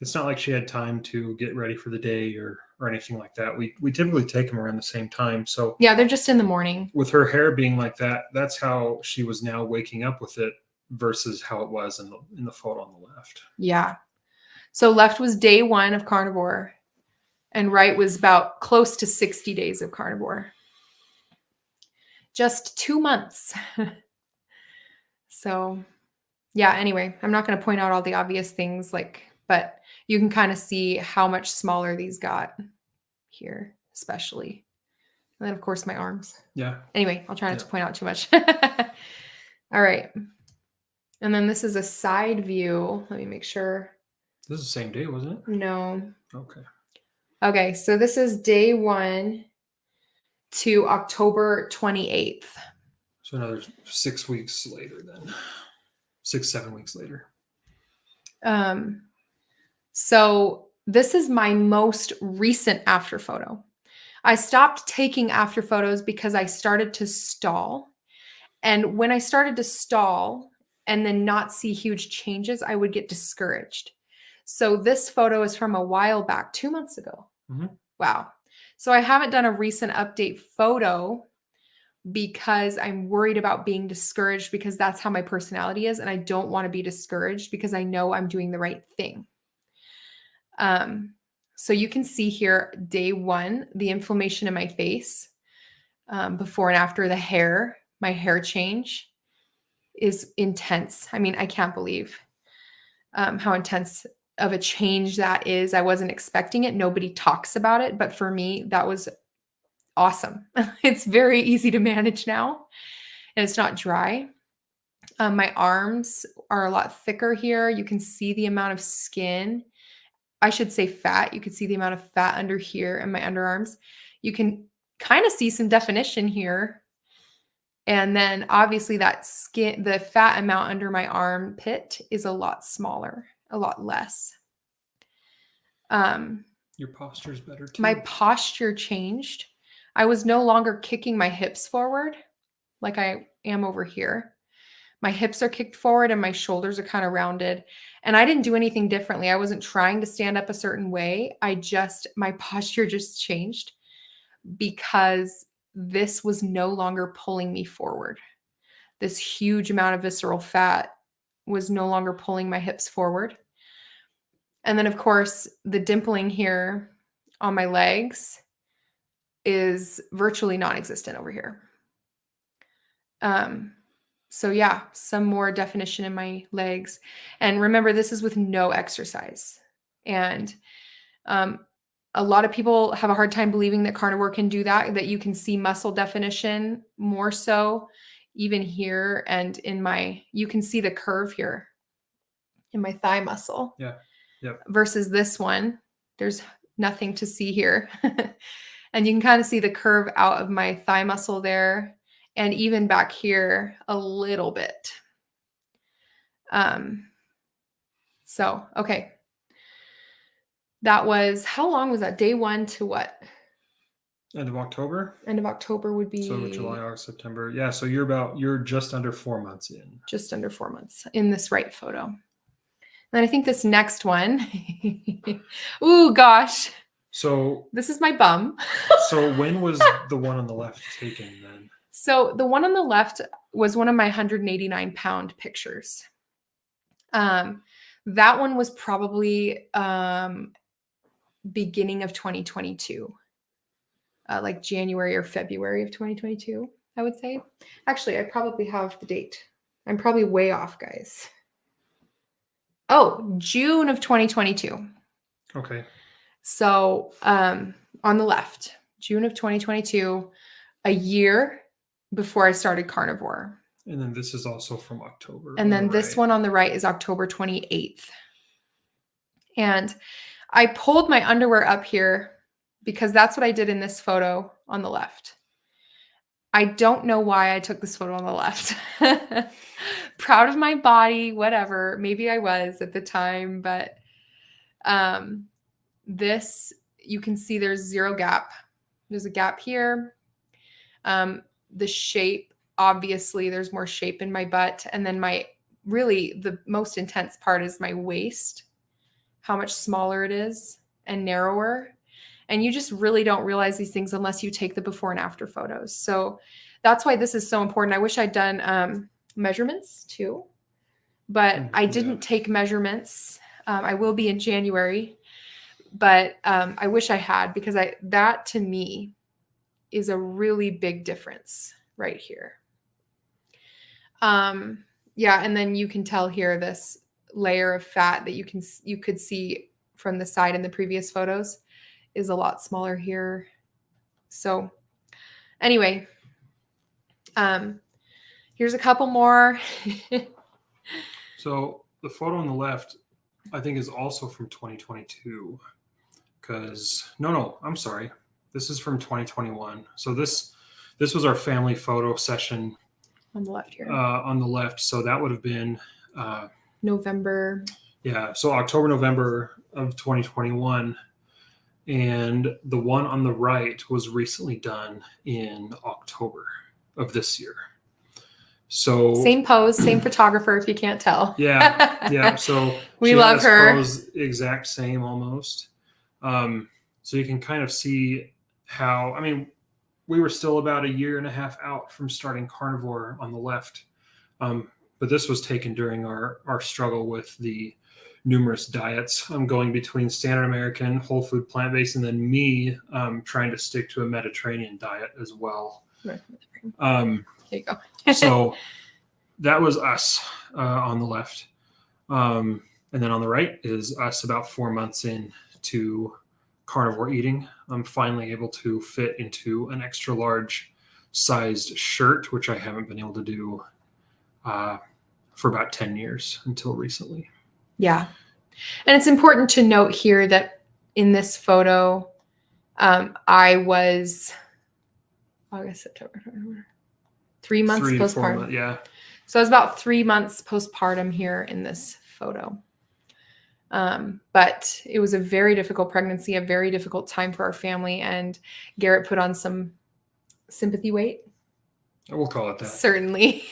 Speaker 2: it's not like she had time to get ready for the day or anything like that. We typically take them around the same time. So
Speaker 1: yeah, they're just in the morning.
Speaker 2: With her hair being like that, that's how she was now waking up with it versus how it was in the photo on the left.
Speaker 1: Yeah. So left was day 1 of carnivore and right was about close to 60 days of carnivore. Just 2 months. So yeah, anyway, I'm not going to point out all the obvious things but you can kind of see how much smaller these got here, especially. And then of course my arms.
Speaker 2: Yeah.
Speaker 1: Anyway, I'll try not to point out too much. All right. And then this is a side view. Let me make sure.
Speaker 2: This is the same day, wasn't it?
Speaker 1: No.
Speaker 2: Okay.
Speaker 1: Okay, so this is day 1 to October 28th.
Speaker 2: So another 6 weeks later then. 6, 7 weeks later.
Speaker 1: So this is my most recent after photo. I stopped taking after photos because I started to stall. And when I started to stall and then not see huge changes, I would get discouraged. So this photo is from a while back, 2 months ago.
Speaker 2: Mm-hmm.
Speaker 1: Wow. So I haven't done a recent update photo because I'm worried about being discouraged, because that's how my personality is. And I don't want to be discouraged because I know I'm doing the right thing. So you can see here, day 1, the inflammation in my face, before and after the hair, my hair change is intense. I mean, I can't believe how intense of a change that is. I wasn't expecting it. Nobody talks about it, but for me, that was awesome. It's very easy to manage now, and it's not dry. My arms are a lot thicker here. You can see the amount of skin. I should say fat. You can see the amount of fat under here in my underarms. You can kind of see some definition here. And then obviously that skin, the fat amount under my armpit is a lot smaller, a lot less.
Speaker 2: Your posture is better too.
Speaker 1: My posture changed. I was no longer kicking my hips forward like I am over here. My hips are kicked forward and my shoulders are kind of rounded. And I didn't do anything differently. I wasn't trying to stand up a certain way. My posture just changed because this was no longer pulling me forward. This huge amount of visceral fat was no longer pulling my hips forward. And then, of course, the dimpling here on my legs is virtually non-existent over here. So yeah, some more definition in my legs. And remember, this is with no exercise. And a lot of people have a hard time believing that carnivore can do that you can see muscle definition more so even here and you can see the curve here in my thigh muscle.
Speaker 2: Yeah. Yep.
Speaker 1: Versus this one, there's nothing to see here. And you can kind of see the curve out of my thigh muscle there. And even back here a little bit. So, okay. That was, how long was that? Day 1 to what?
Speaker 2: End of October?
Speaker 1: End of October would be.
Speaker 2: So July, August, September. Yeah. So you're just under 4 months in.
Speaker 1: Just under 4 months in this right photo. And then I think this next one. Ooh, gosh.
Speaker 2: So
Speaker 1: this is my bum.
Speaker 2: So when was the one on the left taken then?
Speaker 1: So the one on the left was one of my 189-pound pictures. That one was probably beginning of 2022, like January or February of 2022, I would say. Actually, I probably have the date. I'm probably way off, guys. Oh, June of 2022.
Speaker 2: Okay.
Speaker 1: So on the left, June of 2022, a year before I started carnivore.
Speaker 2: And then this is also from October.
Speaker 1: And then this one on the right is October 28th. And I pulled my underwear up here because that's what I did in this photo on the left. I don't know why I took this photo on the left. Proud of my body, whatever. Maybe I was at the time, but this, you can see there's zero gap. There's a gap here. The shape, obviously there's more shape in my butt. And then the most intense part is my waist, how much smaller it is and narrower. And you just really don't realize these things unless you take the before and after photos. So that's why this is so important. I wish I'd done measurements too, but I didn't take measurements. I will be in January, but I wish I had, because that to me is a really big difference right here. Yeah, and then you can tell here this layer of fat that you could see from the side in the previous photos is a lot smaller here. So anyway, here's a couple more.
Speaker 2: So the photo on the left, I think, is also from 2022. Because no, I'm sorry. This is from 2021. So this was our family photo session
Speaker 1: On the left here.
Speaker 2: on the left. So that would have been
Speaker 1: November.
Speaker 2: Yeah, so October, November of 2021. And the one on the right was recently done in October of this year. So
Speaker 1: Same pose, same photographer, if you can't tell.
Speaker 2: yeah. So
Speaker 1: we
Speaker 2: she had
Speaker 1: love
Speaker 2: this
Speaker 1: her.
Speaker 2: pose exact same almost. So you can kind of see how, I mean, we were still about a year and a half out from starting carnivore on the left. But this was taken during our struggle with the numerous diets. I'm going between standard American, whole food, plant-based, and then me trying to stick to a Mediterranean diet as well.
Speaker 1: Here you go.
Speaker 2: So that was us on the left. And then on the right is us about 4 months in to carnivore eating. I'm finally able to fit into an extra large sized shirt, which I haven't been able to do for about 10 years until recently.
Speaker 1: Yeah. And it's important to note here that in this photo, I was August, September, 3 months
Speaker 2: 3 to 4
Speaker 1: postpartum.
Speaker 2: months, yeah.
Speaker 1: So I was about 3 months postpartum here in this photo. But it was a very difficult pregnancy, a very difficult time for our family. And Garrett put on some sympathy weight.
Speaker 2: We'll call it that.
Speaker 1: Certainly.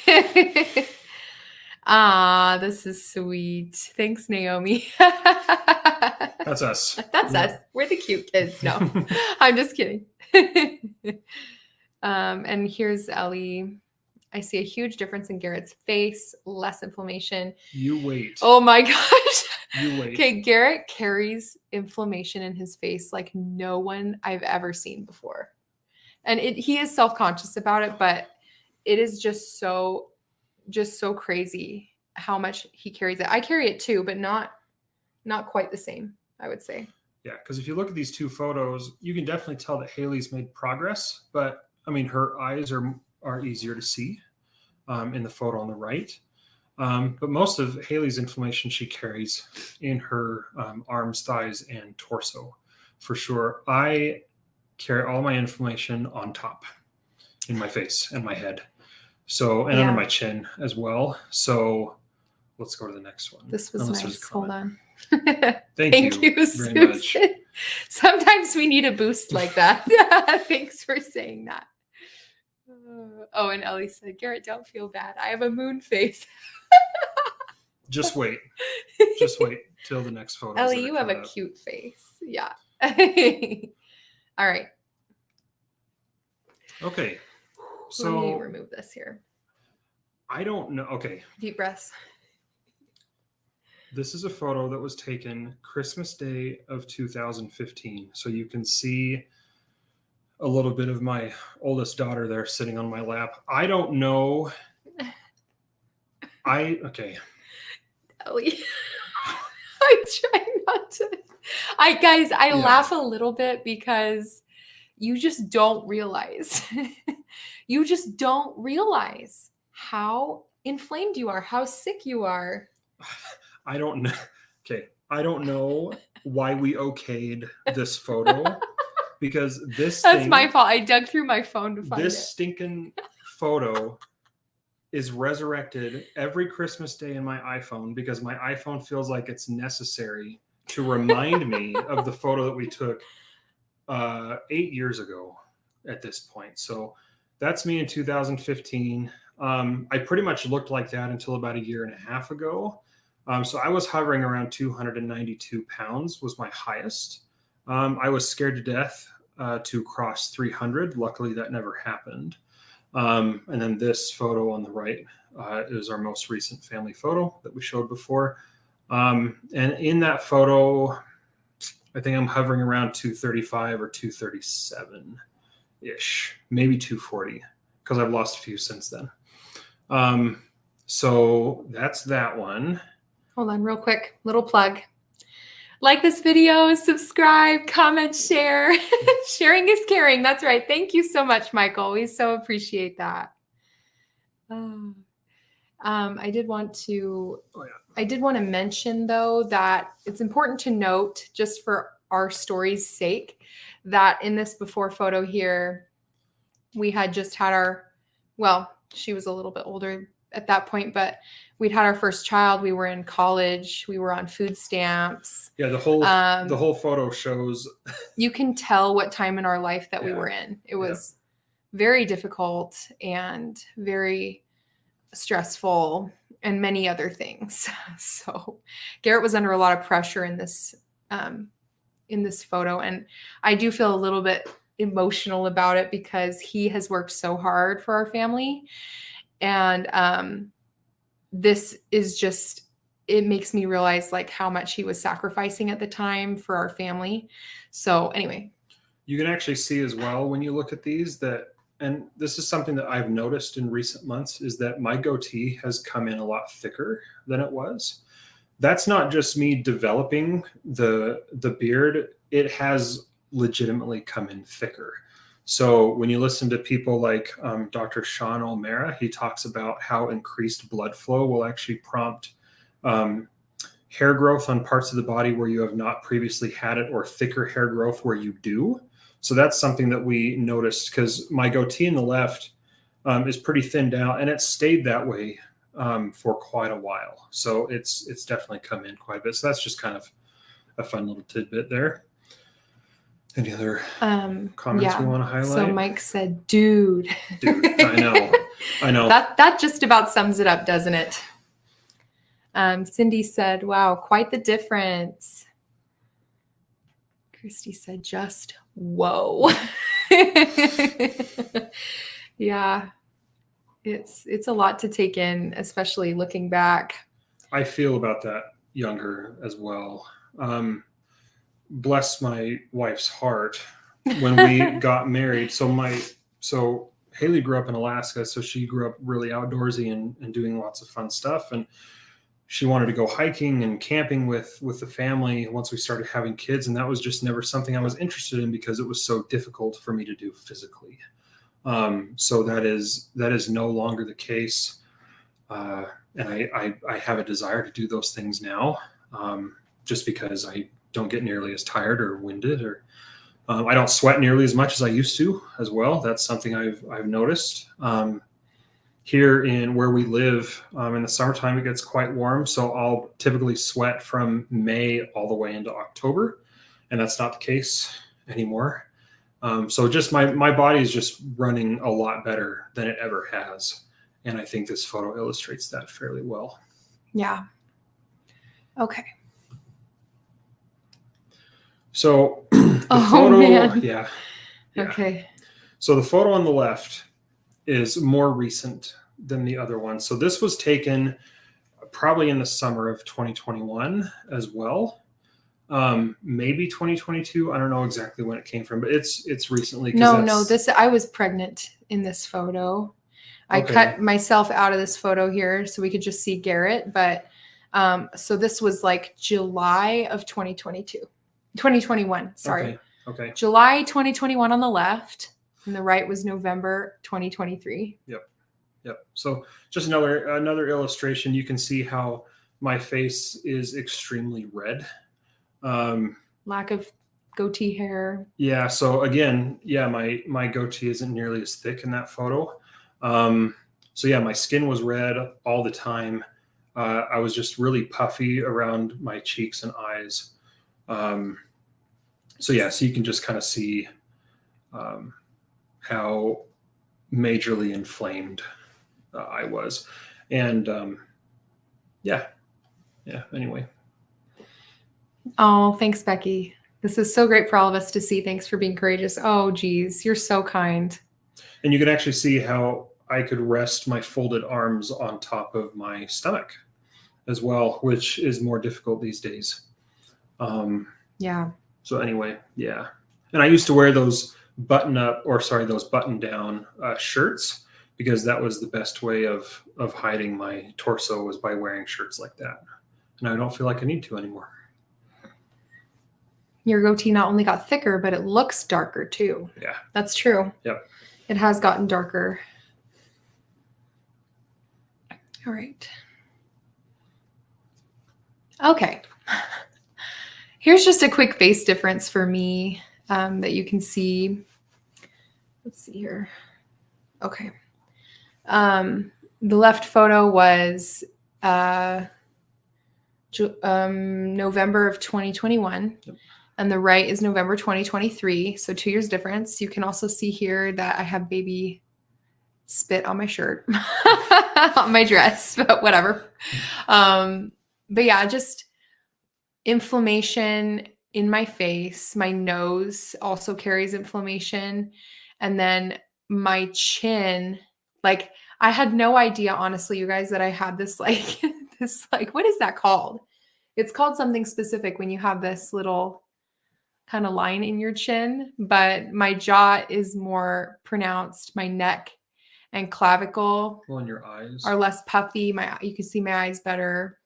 Speaker 1: This is sweet. Thanks, Naomi.
Speaker 2: That's us.
Speaker 1: That's us. We're the cute kids. No, I'm just kidding. And here's Ellie. I see a huge difference in Garrett's face, less inflammation.
Speaker 2: You wait.
Speaker 1: Oh my gosh.
Speaker 2: You wait.
Speaker 1: Okay, Garrett carries inflammation in his face like no one I've ever seen before. And he is self-conscious about it, but it is just so crazy how much he carries it. I carry it too, but not quite the same, I would say.
Speaker 2: Yeah, because if you look at these two photos, you can definitely tell that Hayley's made progress, but I mean, her eyes are easier to see in the photo on the right. But most of Hayley's inflammation she carries in her arms, thighs, and torso, for sure. I carry all my inflammation on top in my face and my head. So, and under my chin as well. So let's go to the next one.
Speaker 1: This was nice. Hold on.
Speaker 2: Thank you very
Speaker 1: Susan.
Speaker 2: much.
Speaker 1: Sometimes we need a boost like that. Thanks for saying that. Oh, and Ellie said, Garrett, don't feel bad. I have a moon face.
Speaker 2: Just wait. Just wait till the next photo.
Speaker 1: Ellie, you have a cute face. Yeah. All right.
Speaker 2: Okay. So
Speaker 1: let me remove this here.
Speaker 2: I don't know. Okay.
Speaker 1: Deep breaths.
Speaker 2: This is a photo that was taken Christmas Day of 2015. So you can see a little bit of my oldest daughter there sitting on my lap. I don't know. Okay.
Speaker 1: Ellie. I'm trying not to. I laugh a little bit because you just don't realize. You just don't realize how inflamed you are, how sick you are.
Speaker 2: I don't know. Okay. I don't know why we okayed this photo because
Speaker 1: That's my fault. I dug through my phone to find it.
Speaker 2: This stinking photo is resurrected every Christmas Day in my iPhone because my iPhone feels like it's necessary to remind me of the photo that we took 8 years ago at this point. So that's me in 2015. I pretty much looked like that until about a year and a half ago. So I was hovering around 292 pounds was my highest. I was scared to death to cross 300. Luckily, that never happened. And then this photo on the right is our most recent family photo that we showed before. And in that photo, I think I'm hovering around 235 or 237-ish, maybe 240, because I've lost a few since then. So that's that one.
Speaker 1: Hold on real quick. Little plug. Like this video, subscribe, comment, share. Sharing is caring. That's right. Thank you so much, Michael. We so appreciate that. I did want to
Speaker 2: Oh, yeah.
Speaker 1: I did want to mention though that it's important to note, just for our story's sake, that in this before photo here, we had just had she was a little bit older at that point, but we'd had our first child. We were in college. We were on food stamps.
Speaker 2: Yeah, the whole photo shows.
Speaker 1: You can tell what time in our life that we
Speaker 2: Yeah.
Speaker 1: were in. It was very difficult and very stressful and many other things. So Garrett was under a lot of pressure in this photo, and I do feel a little bit emotional about it because he has worked so hard for our family, and this is just, it makes me realize like how much he was sacrificing at the time for our family. So anyway,
Speaker 2: You can actually see as well when you look at these that, and this is something that I've noticed in recent months, is that my goatee has come in a lot thicker than it was. That's not just me developing the beard, it has legitimately come in thicker. So when you listen to people like Dr. Sean O'Mara, he talks about how increased blood flow will actually prompt hair growth on parts of the body where you have not previously had it, or thicker hair growth where you do. So that's something that we noticed, because my goatee in the left is pretty thinned out, and it's stayed that way for quite a while. So it's definitely come in quite a bit. So that's just kind of a fun little tidbit there. Any other comments we want to highlight?
Speaker 1: So Mike said, dude.
Speaker 2: Dude, I know.
Speaker 1: That just about sums it up, doesn't it? Cindy said, wow, quite the difference. Christy said, just whoa. Yeah, it's a lot to take in, especially looking back.
Speaker 2: I feel about that younger as well. Bless my wife's heart, when we got married. So Hayley grew up in Alaska, so she grew up really outdoorsy and doing lots of fun stuff. And she wanted to go hiking and camping with the family once we started having kids. And that was just never something I was interested in because it was so difficult for me to do physically. So that is no longer the case. And I have a desire to do those things now, just because I don't get nearly as tired or winded, or I don't sweat nearly as much as I used to as well. That's something I've noticed. Here in where we live, in the summertime, it gets quite warm. So I'll typically sweat from May all the way into October, and that's not the case anymore. So just my body is just running a lot better than it ever has. And I think this photo illustrates that fairly well.
Speaker 1: Yeah. Okay.
Speaker 2: So the photo,
Speaker 1: man.
Speaker 2: Yeah.
Speaker 1: Okay.
Speaker 2: So the photo on the left is more recent than the other one. So this was taken probably in the summer of 2021 as well. Maybe 2022. I don't know exactly when it came from, but it's recently.
Speaker 1: I was pregnant in this photo. I cut myself out of this photo here so we could just see Garrett. But so this was like July of 2021. Sorry.
Speaker 2: Okay.
Speaker 1: July 2021 on the left, and the right was November 2023.
Speaker 2: Yep. So just another illustration. You can see how my face is extremely red.
Speaker 1: Lack of goatee hair.
Speaker 2: Yeah. So again, my goatee isn't nearly as thick in that photo. So yeah, my skin was red all the time. I was just really puffy around my cheeks and eyes. So you can just kind of see how majorly inflamed I was. And anyway.
Speaker 1: Oh, thanks, Becky. This is so great for all of us to see. Thanks for being courageous. Oh, geez, you're so kind.
Speaker 2: And you can actually see how I could rest my folded arms on top of my stomach as well, which is more difficult these days.
Speaker 1: Yeah.
Speaker 2: So anyway, yeah. And I used to wear those button down shirts, because that was the best way of hiding my torso, was by wearing shirts like that. And I don't feel like I need to anymore.
Speaker 1: Your goatee not only got thicker, but it looks darker too.
Speaker 2: Yeah.
Speaker 1: That's true.
Speaker 2: Yep.
Speaker 1: It has gotten darker. All right. Okay. Here's just a quick face difference for me that you can see. Let's see here. Okay. The left photo was November of 2021.
Speaker 2: Yep.
Speaker 1: And the right is November 2023. So 2 years difference. You can also see here that I have baby spit on my shirt, on my dress, but whatever. But yeah, just inflammation in my face. My nose also carries inflammation. And then my chin, like I had no idea, honestly, you guys, that I had this like, what is that called? It's called something specific when you have this little kind of line in your chin, but my jaw is more pronounced. My neck and clavicle
Speaker 2: Well, in your eyes
Speaker 1: are less puffy. You can see my eyes better.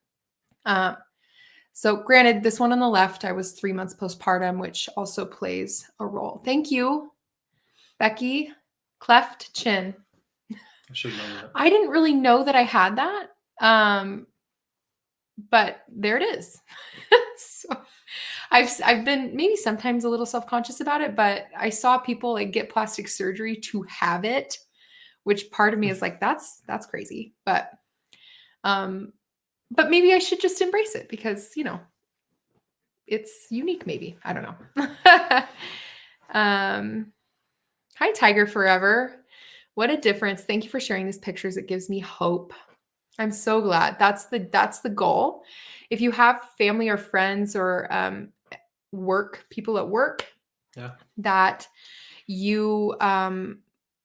Speaker 1: So granted, this one on the left, I was 3 months postpartum, which also plays a role. Thank you, Becky. Cleft chin.
Speaker 2: I should know that.
Speaker 1: I didn't really know that I had that. But there it is. So I've been maybe sometimes a little self-conscious about it, but I saw people like get plastic surgery to have it, which part of me is like, that's crazy. But maybe I should just embrace it because, it's unique maybe. I don't know. Hi, Tiger Forever. What a difference. Thank you for sharing these pictures. It gives me hope. I'm so glad. That's the goal. If you have family or friends or people at work that you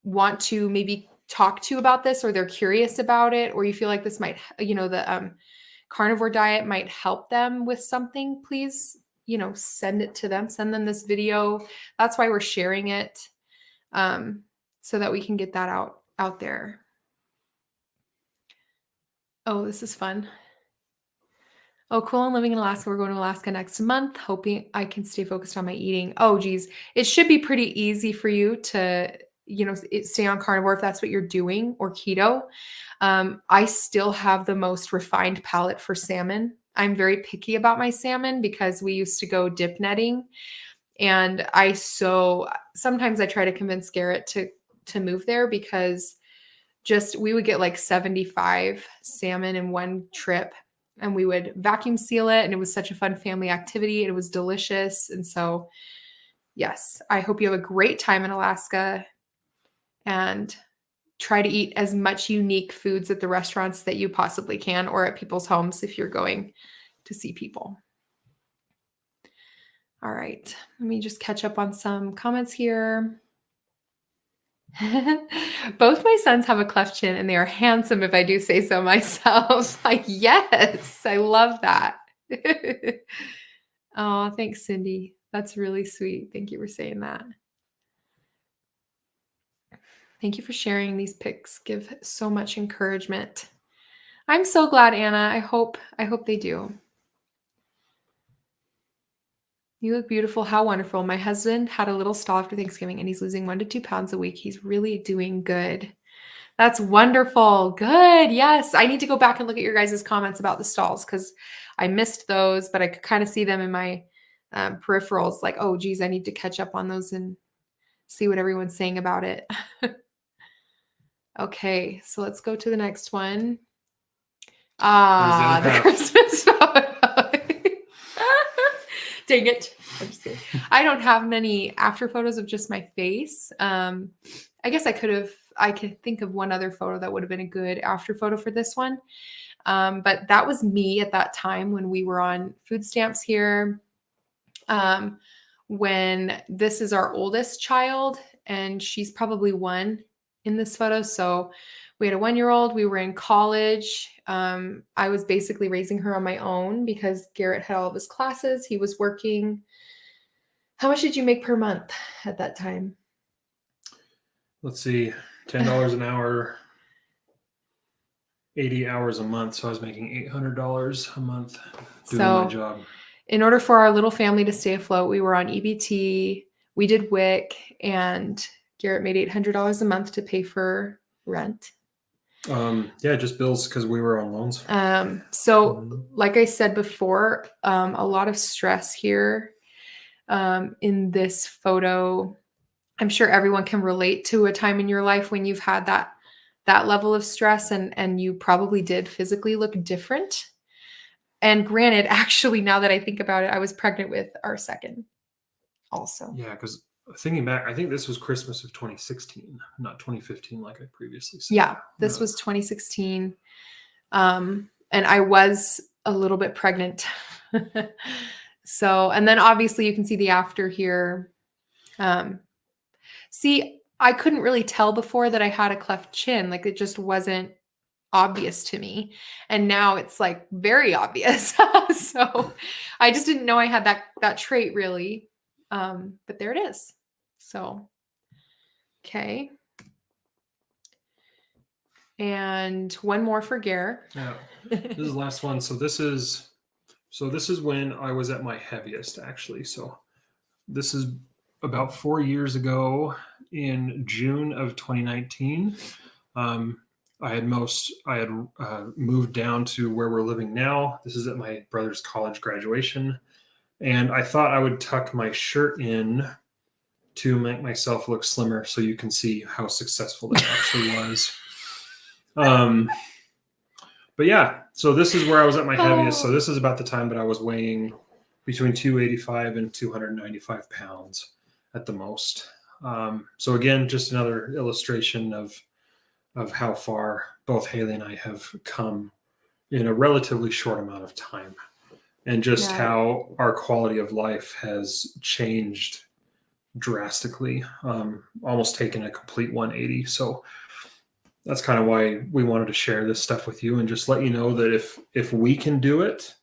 Speaker 1: want to maybe talk to about this, or they're curious about it, or you feel like this might, the carnivore diet might help them with something, please, send it to them. Send them this video. That's why we're sharing it, so that we can get that out there. Oh, this is fun. Oh, cool. I'm living in Alaska. We're going to Alaska next month, hoping I can stay focused on my eating. Oh, geez. It should be pretty easy for you to, stay on carnivore if that's what you're doing, or keto. I still have the most refined palate for salmon. I'm very picky about my salmon because we used to go dip netting. And sometimes I try to convince Garrett to move there because we would get like 75 salmon in one trip, and we would vacuum seal it. And it was such a fun family activity. It was delicious. And so, yes, I hope you have a great time in Alaska and try to eat as much unique foods at the restaurants that you possibly can, or at people's homes if you're going to see people. All right. Let me just catch up on some comments here. Both my sons have a cleft chin and they are handsome, if I do say so myself. Like, yes, I love that. Oh, thanks, Cindy. That's really sweet. Thank you for saying that. Thank you for sharing these pics. Give so much encouragement. I'm so glad, Anna. I hope they do. You look beautiful. How wonderful. My husband had a little stall after Thanksgiving and he's losing 1 to 2 pounds a week. He's really doing good. That's wonderful. Good. Yes. I need to go back and look at your guys' comments about the stalls because I missed those, but I could kind of see them in my peripherals. Like, oh, geez, I need to catch up on those and see what everyone's saying about it. Okay. So let's go to the next one. The Christmas photo. Dang it. I'm just kidding. I don't have many after photos of just my face. I guess I could think of one other photo that would have been a good after photo for this one. But that was me at that time when we were on food stamps here. When this is our oldest child, and she's probably 1 in this photo. So we had a 1-year-old. We were in college. I was basically raising her on my own because Garrett had all of his classes. He was working. How much did you make per month at that time?
Speaker 2: Let's see, $10 an hour, 80 hours a month. So I was making $800 a month doing my job.
Speaker 1: In order for our little family to stay afloat, we were on EBT. We did WIC, and Garrett made $800 a month to pay for rent.
Speaker 2: Yeah, just bills because we were on loans.
Speaker 1: So like I said before, a lot of stress here in this photo. I'm sure everyone can relate to a time in your life when you've had that level of stress, and you probably did physically look different. And granted, actually, now that I think about it, I was pregnant with our second also.
Speaker 2: Yeah, because thinking back, I think this was Christmas of 2016, not 2015, like I previously said.
Speaker 1: Yeah, this was 2016. And I was a little bit pregnant. So, and then obviously you can see the after here. See, I couldn't really tell before that I had a cleft chin. Like it just wasn't obvious to me. And now it's like very obvious. So I just didn't know I had that trait really. But there it is. So, okay. And one more for Garrett.
Speaker 2: Yeah, this is the last one. So this is when I was at my heaviest, actually. So this is about 4 years ago in June of 2019. I had moved down to where we're living now. This is at my brother's college graduation, and I thought I would tuck my shirt in to make myself look slimmer, so you can see how successful that actually was. But yeah, so this is where I was at my heaviest. So this is about the time that I was weighing between 285 and 295 pounds at the most. So again, just another illustration of how far both Hayley and I have come in a relatively short amount of time, and just how our quality of life has changed drastically, almost taken a complete 180. So that's kind of why we wanted to share this stuff with you and just let you know that if we can do it,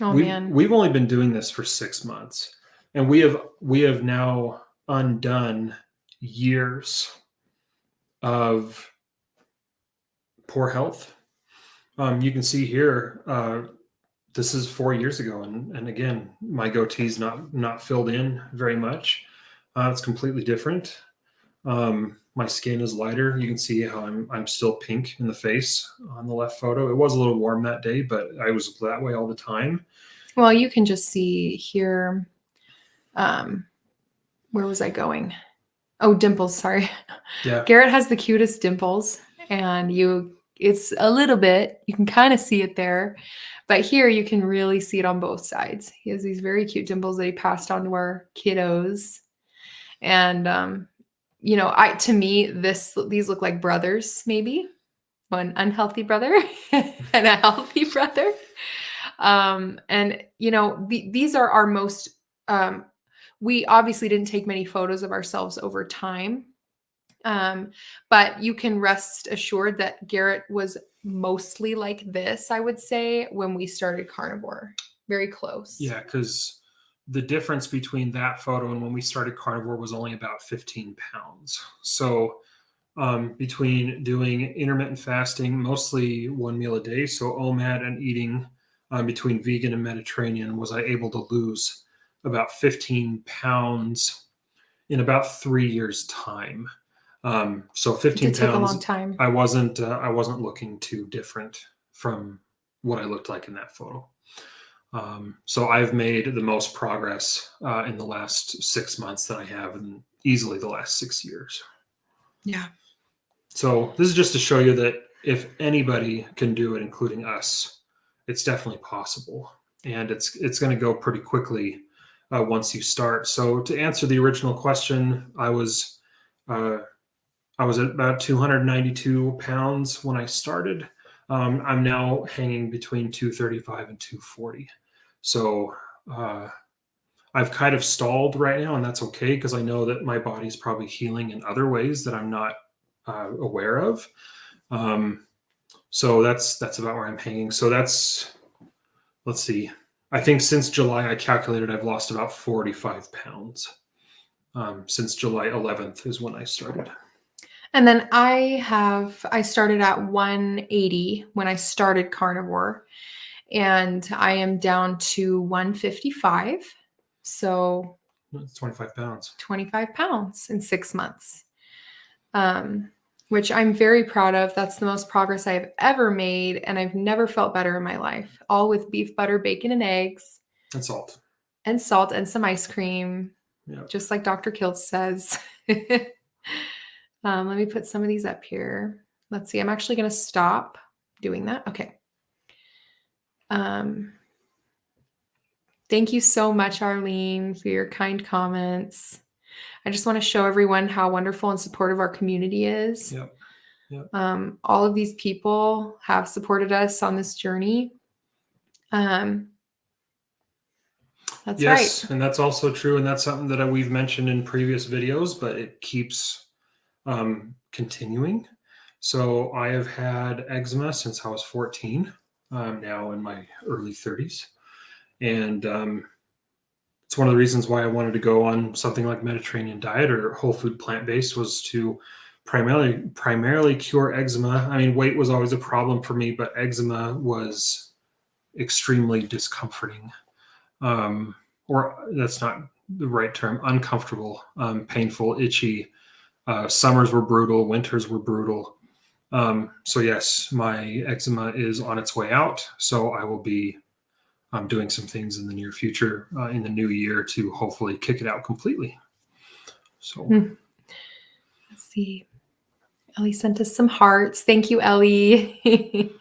Speaker 2: we've only been doing this for 6 months, and we have now undone years of poor health. You can see here, this is 4 years ago, and again, my goatee's not filled in very much. It's completely different. My skin is lighter. You can see how I'm still pink in the face on the left photo. It was a little warm that day, but I was that way all the time.
Speaker 1: Well, you can just see here. Where was I going? Oh, dimples. Sorry.
Speaker 2: Yeah.
Speaker 1: Garrett has the cutest dimples, and it's a little bit, you can kind of see it there, but here you can really see it on both sides. He has these very cute dimples that he passed on to our kiddos. And, to me, these look like brothers, maybe one unhealthy brother and a healthy brother. These are our most, we obviously didn't take many photos of ourselves over time. But you can rest assured that Garrett was mostly like this, I would say, when we started carnivore. Very close.
Speaker 2: Yeah, because the difference between that photo and when we started carnivore was only about 15 pounds. So between doing intermittent fasting, mostly one meal a day, so OMAD, and eating between vegan and Mediterranean, was I able to lose about 15 pounds in about 3 years' time. So 15 pounds.
Speaker 1: A long time.
Speaker 2: I wasn't looking too different from what I looked like in that photo. So I've made the most progress in the last 6 months that I have in easily the last 6 years.
Speaker 1: Yeah.
Speaker 2: So this is just to show you that if anybody can do it, including us, it's definitely possible, and it's going to go pretty quickly once you start. So to answer the original question, I was at about 292 pounds when I started. I'm now hanging between 235 and 240. So I've kind of stalled right now, and that's okay, because I know that my body's probably healing in other ways that I'm not aware of. So that's about where I'm hanging. So let's see. I think since July, I calculated I've lost about 45 pounds. Since July 11th is when I started.
Speaker 1: And then I started at 180 when I started carnivore, and I am down to 155. So
Speaker 2: it's 25 pounds.
Speaker 1: 25 pounds in 6 months. And which I'm very proud of. That's the most progress I've ever made, and I've never felt better in my life. All with beef, butter, bacon, and eggs,
Speaker 2: And salt.
Speaker 1: and salt, and some ice cream,
Speaker 2: Yeah.
Speaker 1: just like Dr. Kilt says. Let me put some of these up here. Let's see. I'm actually going to stop doing that. Okay. Thank you so much, Arlene, for your kind comments. I just want to show everyone how wonderful and supportive our community is.
Speaker 2: Yep. Yep.
Speaker 1: All of these people have supported us on this journey. That's
Speaker 2: yes,
Speaker 1: right.
Speaker 2: and that's also true, and that's something that we've mentioned in previous videos, but it keeps continuing. So I have had eczema since I was 14. I'm now in my early 30s, and it's one of the reasons why I wanted to go on something like Mediterranean diet or whole food plant-based, was to primarily cure eczema. I mean, weight was always a problem for me, but eczema was extremely discomforting. Or that's not the right term, uncomfortable, painful, itchy. Summers were brutal, winters were brutal. So yes, my eczema is on its way out. So I will be doing some things in the near future, in the new year, to hopefully kick it out completely. So
Speaker 1: let's see. Ellie sent us some hearts. Thank you, Ellie.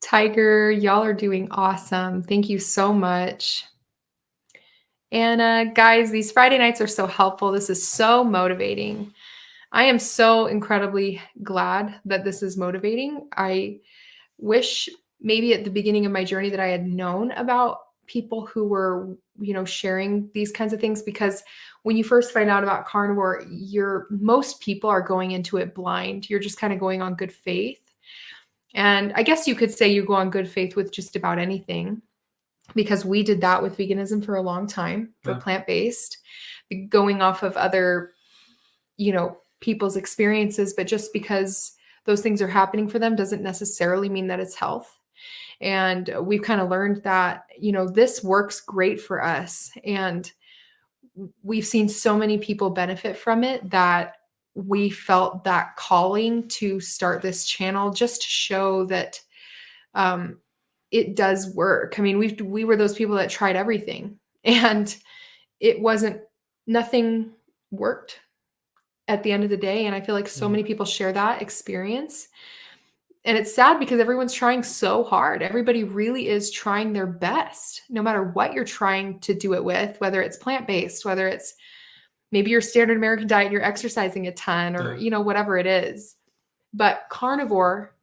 Speaker 1: Tiger, y'all are doing awesome. Thank you so much. And guys, these Friday nights are so helpful. This is so motivating. I am so incredibly glad that this is motivating. I wish maybe at the beginning of my journey that I had known about people who were, sharing these kinds of things, because when you first find out about carnivore, most people are going into it blind. You're just kind of going on good faith. And I guess you could say you go on good faith with just about anything, because we did that with veganism for a long time, for plant-based, going off of other, people's experiences. But just because those things are happening for them doesn't necessarily mean that it's health. And we've kind of learned that, this works great for us. And we've seen so many people benefit from it that we felt that calling to start this channel, just to show that it does work. I mean, we were those people that tried everything, and nothing worked at the end of the day. And I feel like so many people share that experience. And it's sad because everyone's trying so hard. Everybody really is trying their best, no matter what you're trying to do it with, whether it's plant-based, whether it's maybe your standard American diet, and you're exercising a ton, or, whatever it is. But carnivore,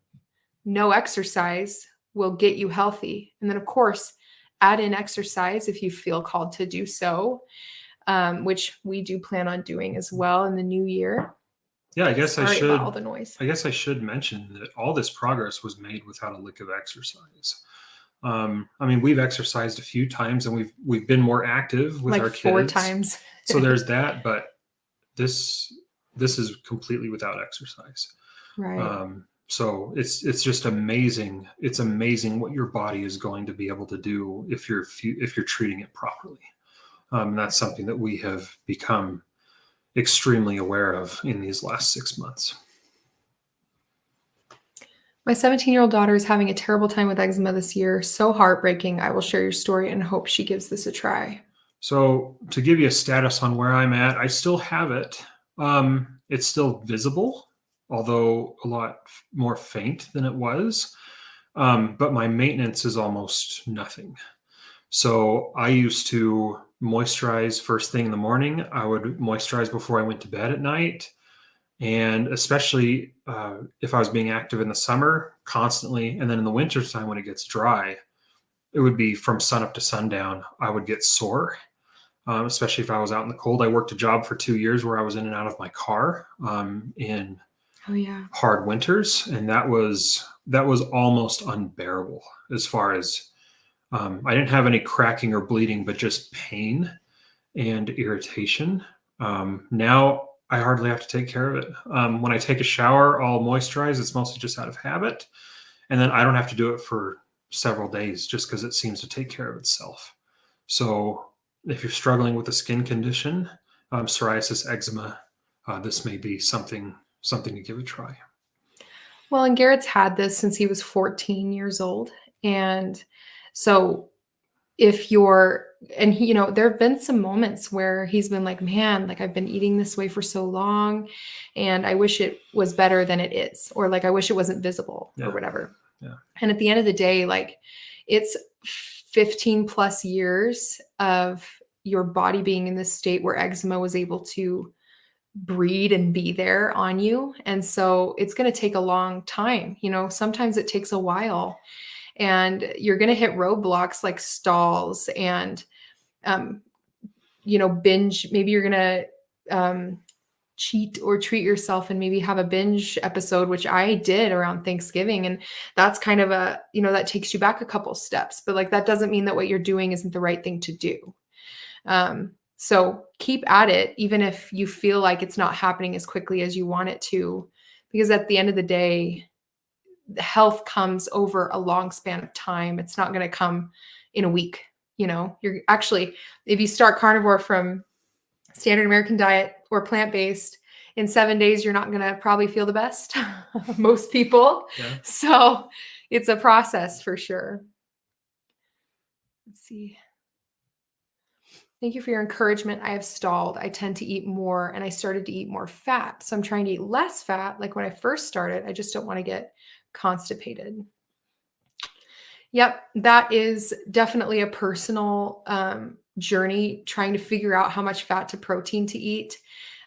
Speaker 1: no exercise, will get you healthy. And then, of course, add in exercise if you feel called to do so, which we do plan on doing as well in the new year.
Speaker 2: Yeah, I guess
Speaker 1: Sorry about all the noise.
Speaker 2: I guess I should mention that all this progress was made without a lick of exercise. I mean, we've exercised a few times, and we've been more active with our kids.
Speaker 1: 4 times.
Speaker 2: So there's that, but this is completely without exercise.
Speaker 1: Right.
Speaker 2: So it's just amazing. It's amazing what your body is going to be able to do if you're treating it properly. That's something that we have become extremely aware of in these last 6 months.
Speaker 1: My 17-year-old daughter is having a terrible time with eczema this year. So heartbreaking. I will share your story and hope she gives this a try.
Speaker 2: So to give you a status on where I'm at, I still have it. It's still visible, although a lot more faint than it was. But my maintenance is almost nothing. So I used to moisturize first thing in the morning. I would moisturize before I went to bed at night. And especially if I was being active in the summer, constantly. And then in the winter time, when it gets dry, it would be from sun up to sundown. I would get sore, especially if I was out in the cold. I worked a job for 2 years where I was in and out of my car in hard winters. And that was almost unbearable as far as I didn't have any cracking or bleeding, but just pain and irritation. Now I hardly have to take care of it. When I take a shower, I'll moisturize. It's mostly just out of habit. And then I don't have to do it for several days just because it seems to take care of itself. So if you're struggling with a skin condition, psoriasis, eczema, this may be something something to give a try.
Speaker 1: Well, and Garrett's had this since he was 14 years old. And so if you're, and he, there have been some moments where he's been like, man, like I've been eating this way for so long and I wish it was better than it is, or like, I wish it wasn't visible or whatever.
Speaker 2: Yeah.
Speaker 1: And at the end of the day, like it's 15 plus years of your body being in this state where eczema was able to breed and be there on you. And so it's going to take a long time. Sometimes it takes a while and you're going to hit roadblocks like stalls and, binge. Maybe you're going to cheat or treat yourself and maybe have a binge episode, which I did around Thanksgiving. And that's kind of that takes you back a couple steps, but like, that doesn't mean that what you're doing isn't the right thing to do. So keep at it, even if you feel like it's not happening as quickly as you want it to, because at the end of the day, the health comes over a long span of time. It's not going to come in a week. You're actually, if you start carnivore from standard American diet or plant-based, in 7 days, you're not going to probably feel the best. Most people. Yeah. So it's a process for sure. Let's see. Thank you for your encouragement. I have stalled. I tend to eat more and I started to eat more fat. So I'm trying to eat less fat. Like when I first started, I just don't want to get constipated. Yep. That is definitely a personal journey, trying to figure out how much fat to protein to eat.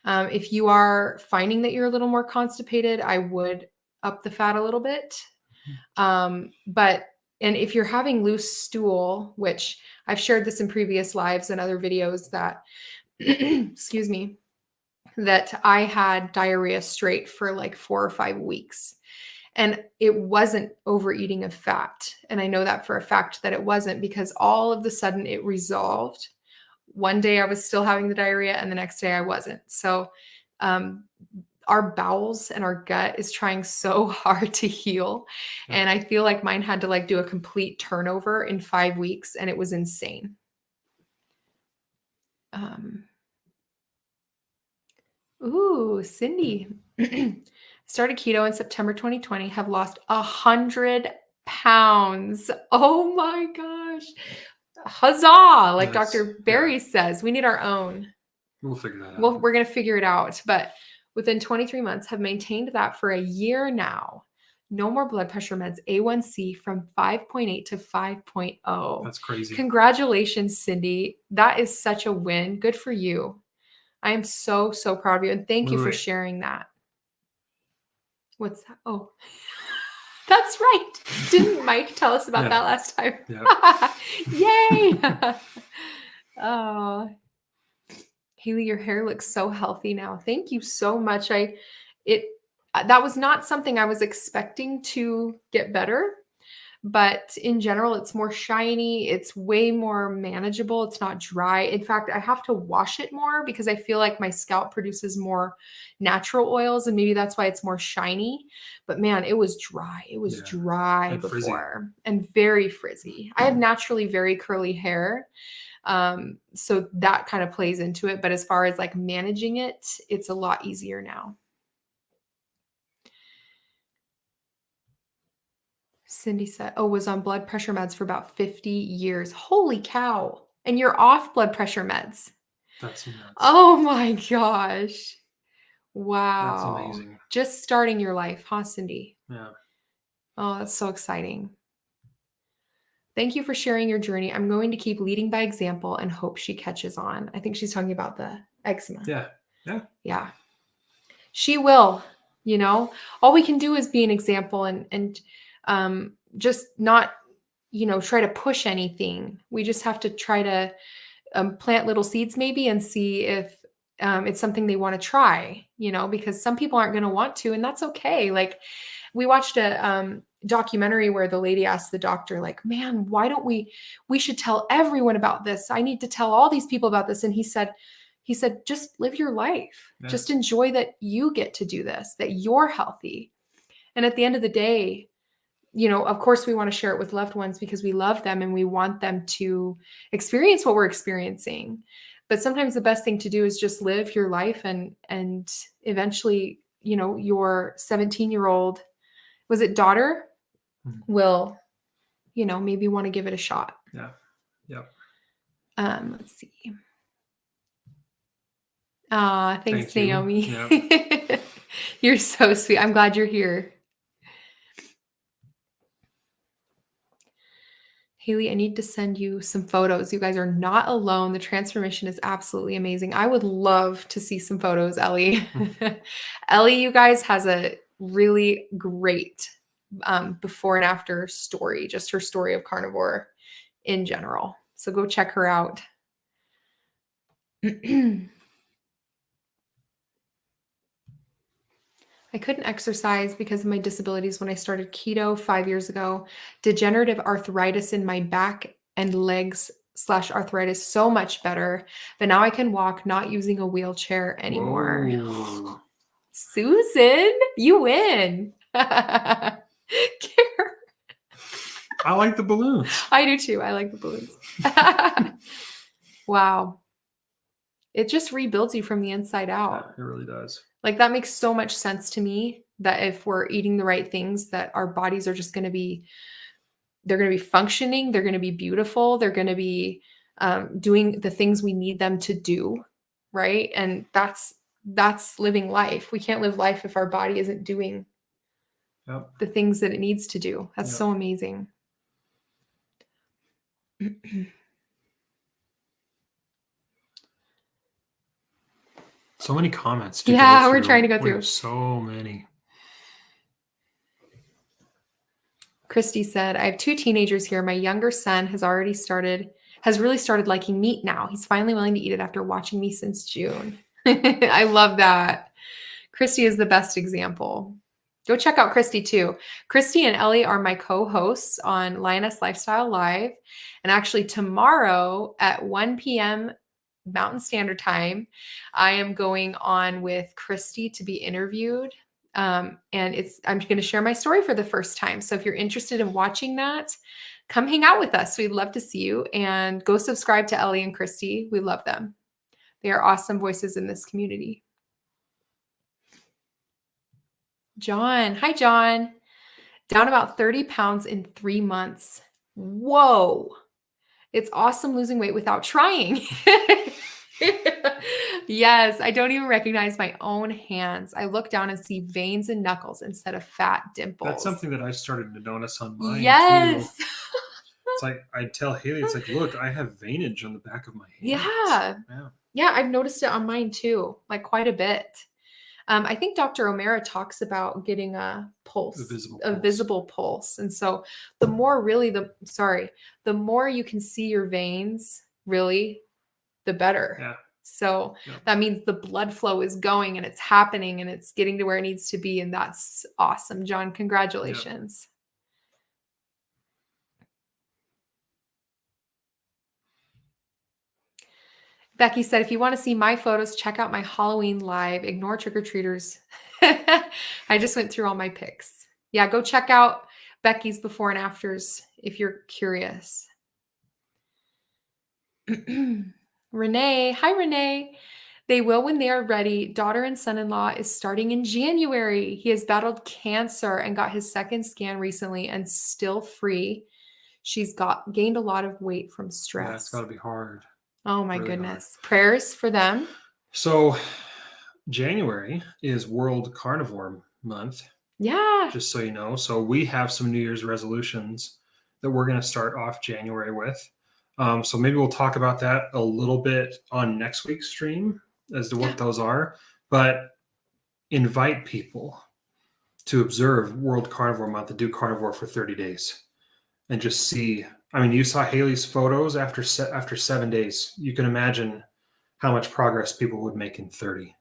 Speaker 1: If you are finding that you're a little more constipated, I would up the fat a little bit. And if you're having loose stool, which I've shared this in previous lives and other videos that, excuse me, that I had diarrhea straight for like 4 or 5 weeks. And it wasn't overeating of fat. And I know that for a fact that it wasn't, because all of a sudden it resolved. One day I was still having the diarrhea and the next day I wasn't. So our bowels and our gut is trying so hard to heal. Yeah. And I feel like mine had to like do a complete turnover in 5 weeks and it was insane. Cindy. Started keto in September 2020, have lost 100 pounds. Oh my gosh. Huzzah. Like yes. Dr. Barry says, we need our own.
Speaker 2: We'll figure that out.
Speaker 1: Well, we're going to figure it out. But within 23 months, have maintained that for a year now. No more blood pressure meds. A1C from 5.8 to 5.0.
Speaker 2: That's crazy.
Speaker 1: Congratulations, Cindy. That is such a win. Good for you. I am so, so proud of you. And thank you for sharing that. What's that? Oh, that's right. Didn't Mike tell us about that last time? Yeah. Yay. Oh, Hayley, your hair looks so healthy now. Thank you so much. That was not something I was expecting to get better, but in general, it's more shiny. It's way more manageable. It's not dry. In fact, I have to wash it more because I feel like my scalp produces more natural oils and maybe that's why it's more shiny. But man, it was dry. It was dry and before frizzy. And very frizzy. I have naturally very curly hair. So that kind of plays into it. But as far as like managing it, it's a lot easier now. Cindy said, was on blood pressure meds for about 50 years. Holy cow. And you're off blood pressure meds.
Speaker 2: That's nuts.
Speaker 1: Oh my gosh. Wow.
Speaker 2: That's amazing.
Speaker 1: Just starting your life, huh, Cindy?
Speaker 2: Yeah.
Speaker 1: Oh, that's so exciting. Thank you for sharing your journey. I'm going to keep leading by example and hope she catches on. I think she's talking about the eczema.
Speaker 2: Yeah. Yeah.
Speaker 1: Yeah. She will, all we can do is be an example and just not, try to push anything. We just have to try to plant little seeds maybe and see if it's something they want to try, because some people aren't going to want to, and that's okay. Like we watched a documentary where the lady asked the doctor, like, man, why don't we should tell everyone about this. I need to tell all these people about this. And he said, just live your life. Yeah. Just enjoy that you get to do this, that you're healthy. And at the end of the day, of course we want to share it with loved ones because we love them and we want them to experience what we're experiencing. But sometimes the best thing to do is just live your life and eventually your 17-year-old, was it daughter, will, maybe want to give it a shot.
Speaker 2: Yeah. Yep.
Speaker 1: Let's see. Thanks,
Speaker 2: Thank you.
Speaker 1: Naomi.
Speaker 2: Yep.
Speaker 1: You're so sweet. I'm glad you're here. Hayley, I need to send you some photos. You guys are not alone. The transformation is absolutely amazing. I would love to see some photos, Ellie. Ellie, you guys, has a really great before and after story, just her story of carnivore in general. So go check her out. I couldn't exercise because of my disabilities when I started keto 5 years ago. Degenerative arthritis in my back and legs / arthritis so much better. But now I can walk, not using a wheelchair anymore.
Speaker 2: Whoa.
Speaker 1: Susan, you win.
Speaker 2: I like the balloons.
Speaker 1: I do too. I like the balloons. Wow. It just rebuilds you from the inside out.
Speaker 2: Yeah, it really does.
Speaker 1: Like, that makes so much sense to me, that if we're eating the right things, that our bodies are just going to be, they're going to be functioning. They're going to be beautiful. They're going to be doing the things we need them to do. Right. And that's living life. We can't live life if our body isn't doing the things that it needs to do. That's so amazing.
Speaker 2: So many comments.
Speaker 1: Yeah, we're trying to go through.
Speaker 2: So many.
Speaker 1: Christy said, I have 2 teenagers here. My younger son has really started liking meat now. He's finally willing to eat it after watching me since June. I love that. Christy is the best example. Go check out Christy too. Christy and Ellie are my co-hosts on Lioness Lifestyle Live. And actually tomorrow at 1 p.m. Mountain Standard Time, I am going on with Christy to be interviewed. And I'm going to share my story for the first time. So if you're interested in watching that, come hang out with us. We'd love to see you, and go subscribe to Ellie and Christy. We love them. They are awesome voices in this community. John. Hi, John. Down about 30 pounds in 3 months. Whoa. It's awesome losing weight without trying. Yes, I don't even recognize my own hands. I look down and see veins and knuckles instead of fat dimples.
Speaker 2: That's something that I started to notice on mine
Speaker 1: yes.
Speaker 2: too. It's like, I tell Hayley, it's like, look, I have veinage on the back of my hands.
Speaker 1: Yeah, I've noticed it on mine too, like quite a bit. I think Dr. O'Mara talks about getting a pulse, visible pulse. And so the more you can see your veins, really, the better.
Speaker 2: Yeah.
Speaker 1: So that means the blood flow is going and it's happening and it's getting to where it needs to be. And that's awesome, John. Congratulations. Becky said, if you want to see my photos, check out my Halloween live. Ignore trick-or-treaters. I just went through all my pics. Yeah, go check out Becky's before and afters if you're curious. Renee. Hi, Renee. They will when they are ready. Daughter and son-in-law is starting in January. He has battled cancer and got his second scan recently and still free. She's gained a lot of weight from stress.
Speaker 2: Yeah, it's got to be hard.
Speaker 1: Oh my goodness. Prayers for them.
Speaker 2: So January is World Carnivore Month.
Speaker 1: Yeah.
Speaker 2: Just so you know. So we have some New Year's resolutions that we're going to start off January with. So maybe we'll talk about that a little bit on next week's stream as to what those are. But invite people to observe World Carnivore Month and do carnivore for 30 days and just see. I mean, you saw Hayley's photos after 7 days. You can imagine how much progress people would make in 30.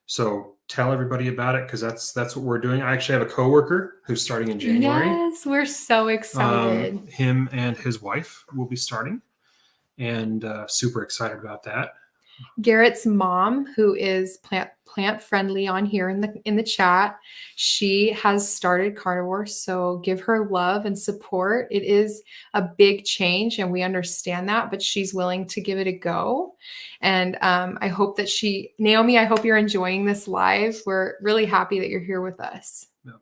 Speaker 2: So tell everybody about it, because that's what we're doing. I actually have a coworker who's starting in January.
Speaker 1: Yes, we're so excited.
Speaker 2: Him and his wife will be starting, and super excited about that.
Speaker 1: Garrett's mom, who is plant friendly on here in the chat, she has started carnivore, so give her love and support. It is a big change, and we understand that, but she's willing to give it a go. And I hope that Naomi, I hope you're enjoying this live. We're really happy that you're here with us.
Speaker 2: Yeah.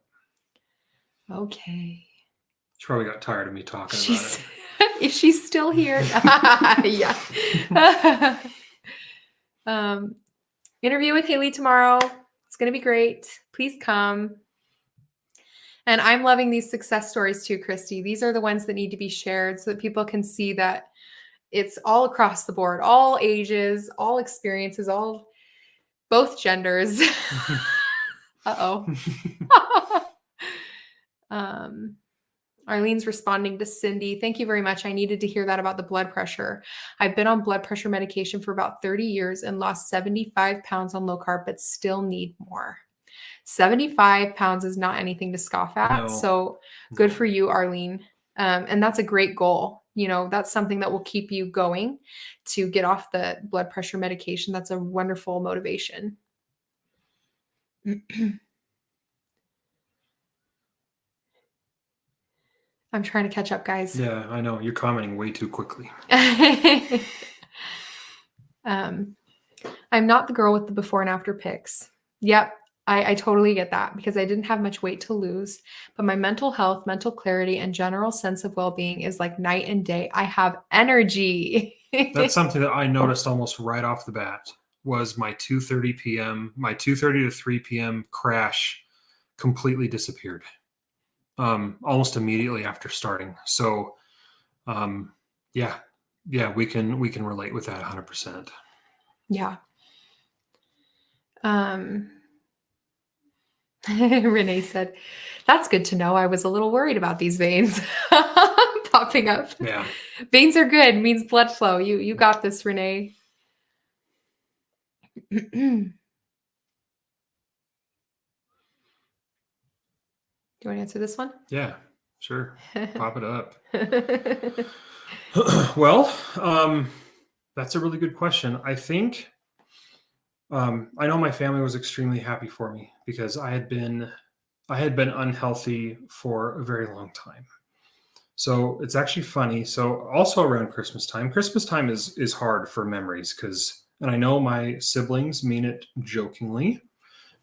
Speaker 1: Okay.
Speaker 2: She probably got tired of me talking about it.
Speaker 1: If she's still here, yeah. Interview with Hayley tomorrow. It's going to be great. Please come. And I'm loving these success stories too, Christy. These are the ones that need to be shared so that people can see that it's all across the board, all ages, all experiences, both genders. Uh-oh. Arlene's responding to Cindy. Thank you very much. I needed to hear that about the blood pressure. I've been on blood pressure medication for about 30 years and lost 75 pounds on low carb, but still need more. 75 pounds is not anything to scoff at.
Speaker 2: No.
Speaker 1: So good for you, Arlene. And that's a great goal. You know, that's something that will keep you going to get off the blood pressure medication. That's a wonderful motivation. I'm trying to catch up, guys.
Speaker 2: Yeah, I know. You're commenting way too quickly.
Speaker 1: I'm not the girl with the before and after pics. Yep, I totally get that because I didn't have much weight to lose, but my mental health, mental clarity, and general sense of well-being is like night and day. I have energy.
Speaker 2: That's something that I noticed almost right off the bat was my 2:30 p.m., my 2:30 to 3 p.m. crash completely disappeared. Almost immediately after starting. So, yeah, we can relate with that 100%.
Speaker 1: Yeah. Renee said, that's good to know. I was a little worried about these veins popping up.
Speaker 2: Yeah.
Speaker 1: Veins are good, means blood flow. You got this, Renee. Do you want to answer this one?
Speaker 2: Yeah, sure. Pop it up. Well, that's a really good question. I think I know my family was extremely happy for me because I had been unhealthy for a very long time. So it's actually funny. So also around Christmas time is hard for memories and I know my siblings mean it jokingly.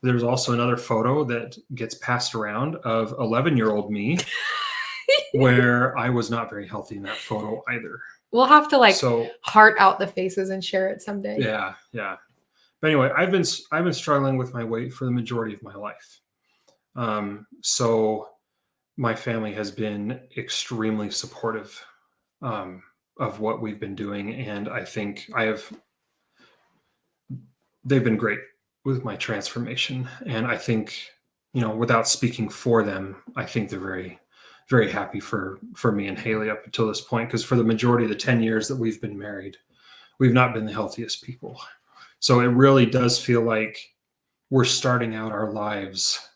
Speaker 2: There's also another photo that gets passed around of 11-year-old me where I was not very healthy in that photo either.
Speaker 1: We'll have to heart out the faces and share it someday.
Speaker 2: Yeah. But anyway, I've been struggling with my weight for the majority of my life. So my family has been extremely supportive of what we've been doing, and I think they've been great with my transformation. And I think, without speaking for them, I think they're very, very happy for me and Hayley up until this point, because for the majority of the 10 years that we've been married, we've not been the healthiest people. So it really does feel like we're starting out our lives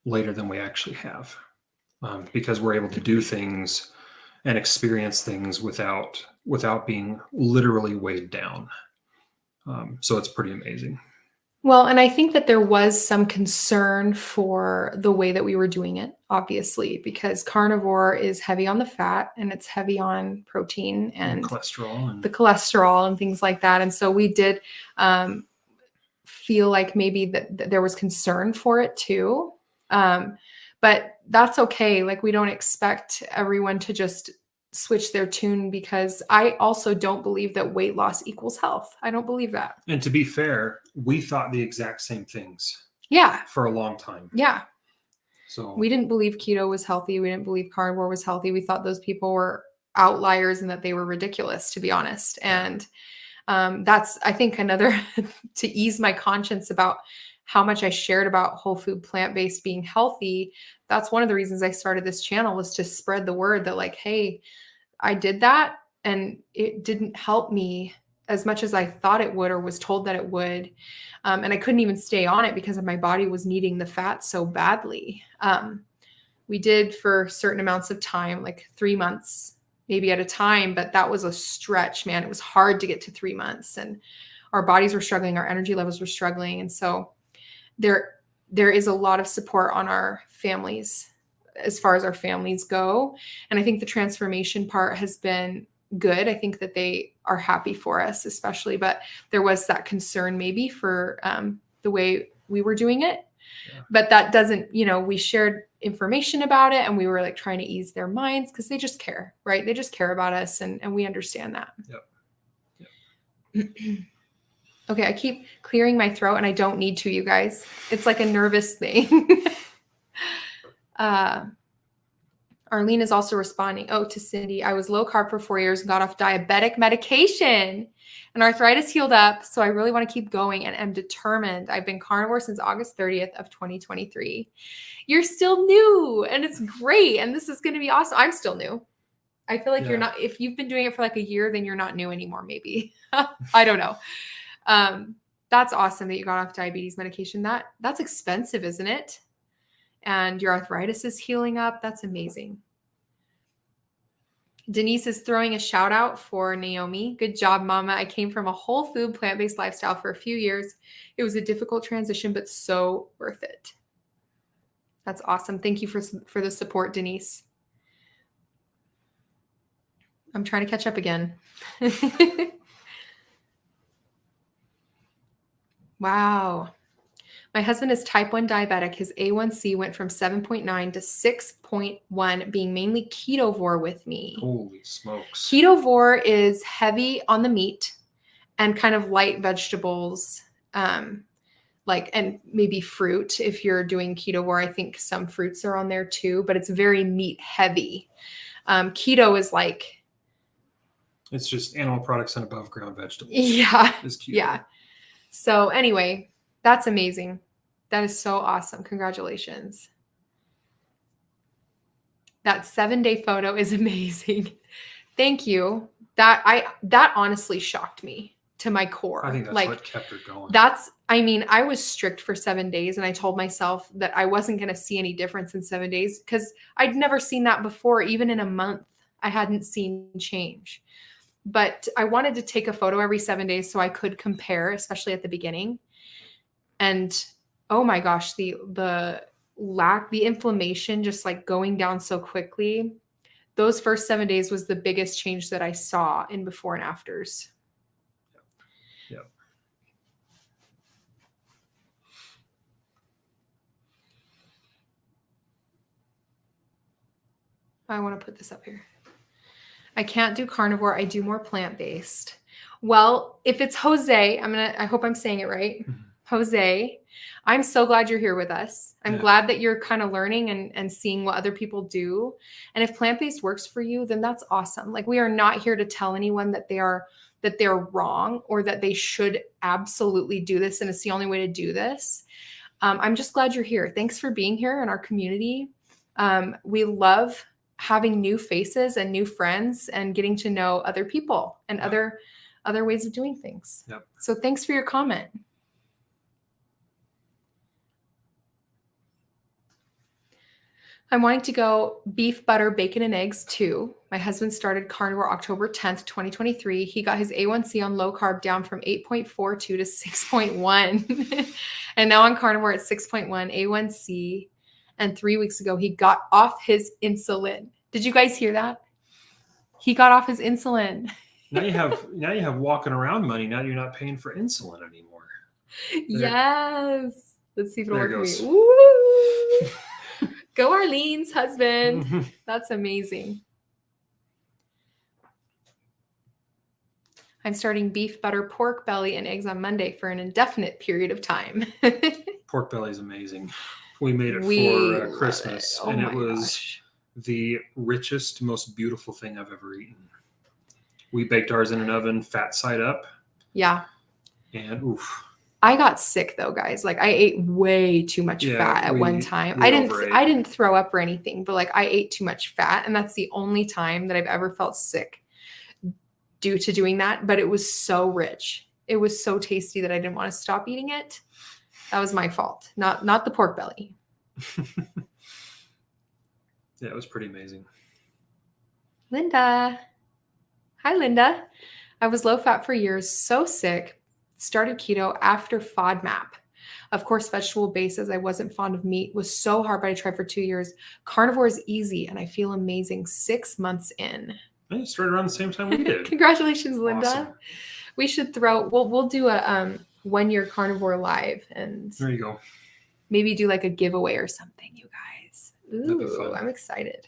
Speaker 2: later than we actually have, because we're able to do things and experience things without being literally weighed down. So it's pretty amazing.
Speaker 1: Well, and I think that there was some concern for the way that we were doing it, obviously, because carnivore is heavy on the fat and it's heavy on protein and cholesterol and things like that. And so we did feel like maybe that there was concern for it too. But that's okay. Like, we don't expect everyone to just switch their tune, because I also don't believe that weight loss equals health. I don't believe that.
Speaker 2: And to be fair, we thought the exact same things.
Speaker 1: Yeah.
Speaker 2: For a long time.
Speaker 1: Yeah.
Speaker 2: So
Speaker 1: we didn't believe keto was healthy. We didn't believe carnivore was healthy. We thought those people were outliers and that they were ridiculous, to be honest. And that's, I think, another to ease my conscience about how much I shared about whole food, plant-based being healthy. That's one of the reasons I started this channel, was to spread the word that, like, hey, I did that and it didn't help me as much as I thought it would or was told that it would. And I couldn't even stay on it because my body was needing the fat so badly. We did for certain amounts of time, like 3 months, maybe at a time, but that was a stretch, man. It was hard to get to 3 months, and our bodies were struggling, our energy levels were struggling. And so there is a lot of support on our families as far as our families go. And I think the transformation part has been good. I think that they are happy for us, especially, but there was that concern maybe for the way we were doing it. Yeah. But that doesn't, we shared information about it, and we were like trying to ease their minds because they just care, right? They just care about us, and we understand that. Yep. Okay, I keep clearing my throat, and I don't need to, you guys. It's like a nervous thing. Arlene is also responding. Oh, to Cindy. I was low carb for 4 years and got off diabetic medication, and arthritis healed up. So I really want to keep going and am determined. I've been carnivore since August 30th of 2023. You're still new, and it's great. And this is going to be awesome. I'm still new. I feel like you're not, if you've been doing it for like a year, then you're not new anymore. Maybe. I don't know. That's awesome that you got off diabetes medication. That's expensive, isn't it? And your arthritis is healing up. That's amazing. Denise is throwing a shout out for Naomi. Good job, Mama. I came from a whole food, plant-based lifestyle for a few years. It was a difficult transition, but so worth it. That's awesome. Thank you for the support, Denise. I'm trying to catch up again. Wow. My husband is type 1 diabetic. His A1C went from 7.9 to 6.1, being mainly ketovore with me.
Speaker 2: Holy smokes.
Speaker 1: Ketovore is heavy on the meat and kind of light vegetables, and maybe fruit. If you're doing ketovore, I think some fruits are on there too, but it's very meat heavy. Keto is like...
Speaker 2: It's just animal products and above ground vegetables.
Speaker 1: Yeah.
Speaker 2: Is keto.
Speaker 1: Yeah. So anyway, that's amazing. That is so awesome. Congratulations. That 7-day photo is amazing. Thank you. That honestly shocked me to my core.
Speaker 2: I think that's what kept her going.
Speaker 1: I was strict for 7 days, and I told myself that I wasn't going to see any difference in 7 days because I'd never seen that before. Even in a month, I hadn't seen change. But I wanted to take a photo every 7 days so I could compare, especially at the beginning. And oh my gosh, the inflammation just like going down so quickly. Those first 7 days was the biggest change that I saw in before and afters.
Speaker 2: Yep.
Speaker 1: I want to put this up here. I can't do carnivore. I do more plant-based. Well, if it's Jose, I hope I'm saying it right. Mm-hmm. Jose, I'm so glad you're here with us. I'm glad that you're kind of learning and seeing what other people do. And if plant-based works for you, then that's awesome. Like, we are not here to tell anyone that they're wrong or that they should absolutely do this and it's the only way to do this. I'm just glad you're here. Thanks for being here in our community. We love having new faces and new friends and getting to know other people and other ways of doing things.
Speaker 2: Yep.
Speaker 1: So thanks for your comment. I'm wanting to go beef, butter, bacon, and eggs too. My husband started carnivore October 10th, 2023. He got his A1C on low carb down from 8.42 to 6.1. And now on carnivore at 6.1 A1C. And 3 weeks ago, he got off his insulin. Did you guys hear that? He got off his insulin.
Speaker 2: Now you have walking around money. Now you're not paying for insulin anymore.
Speaker 1: Yes. Let's see if it'll work for me. Woo! Go Arlene's husband. That's amazing. I'm starting beef, butter, pork belly, and eggs on Monday for an indefinite period of time.
Speaker 2: Pork belly is amazing. We made it for Christmas, and it was the richest, most beautiful thing I've ever eaten. We baked ours in an oven, fat side up.
Speaker 1: Yeah.
Speaker 2: And oof.
Speaker 1: I got sick though, guys. Like, I ate way too much fat at one time. I didn't throw up or anything, but like, I ate too much fat, and that's the only time that I've ever felt sick due to doing that. But it was so rich. It was so tasty that I didn't want to stop eating it. That was my fault, not the pork belly.
Speaker 2: Yeah, it was pretty amazing.
Speaker 1: Linda. Hi, Linda. I was low fat for years, so sick. Started keto after FODMAP. Of course, vegetable based as I wasn't fond of meat was so hard, but I tried for 2 years. Carnivore is easy and I feel amazing 6 months in.
Speaker 2: I started around the same time we did.
Speaker 1: Congratulations, Linda.
Speaker 2: Awesome.
Speaker 1: We should we'll do a 1 year carnivore live and
Speaker 2: There you go.
Speaker 1: maybe do like a giveaway or something, you guys.
Speaker 2: That'd be
Speaker 1: Ooh,
Speaker 2: fun.
Speaker 1: I'm excited.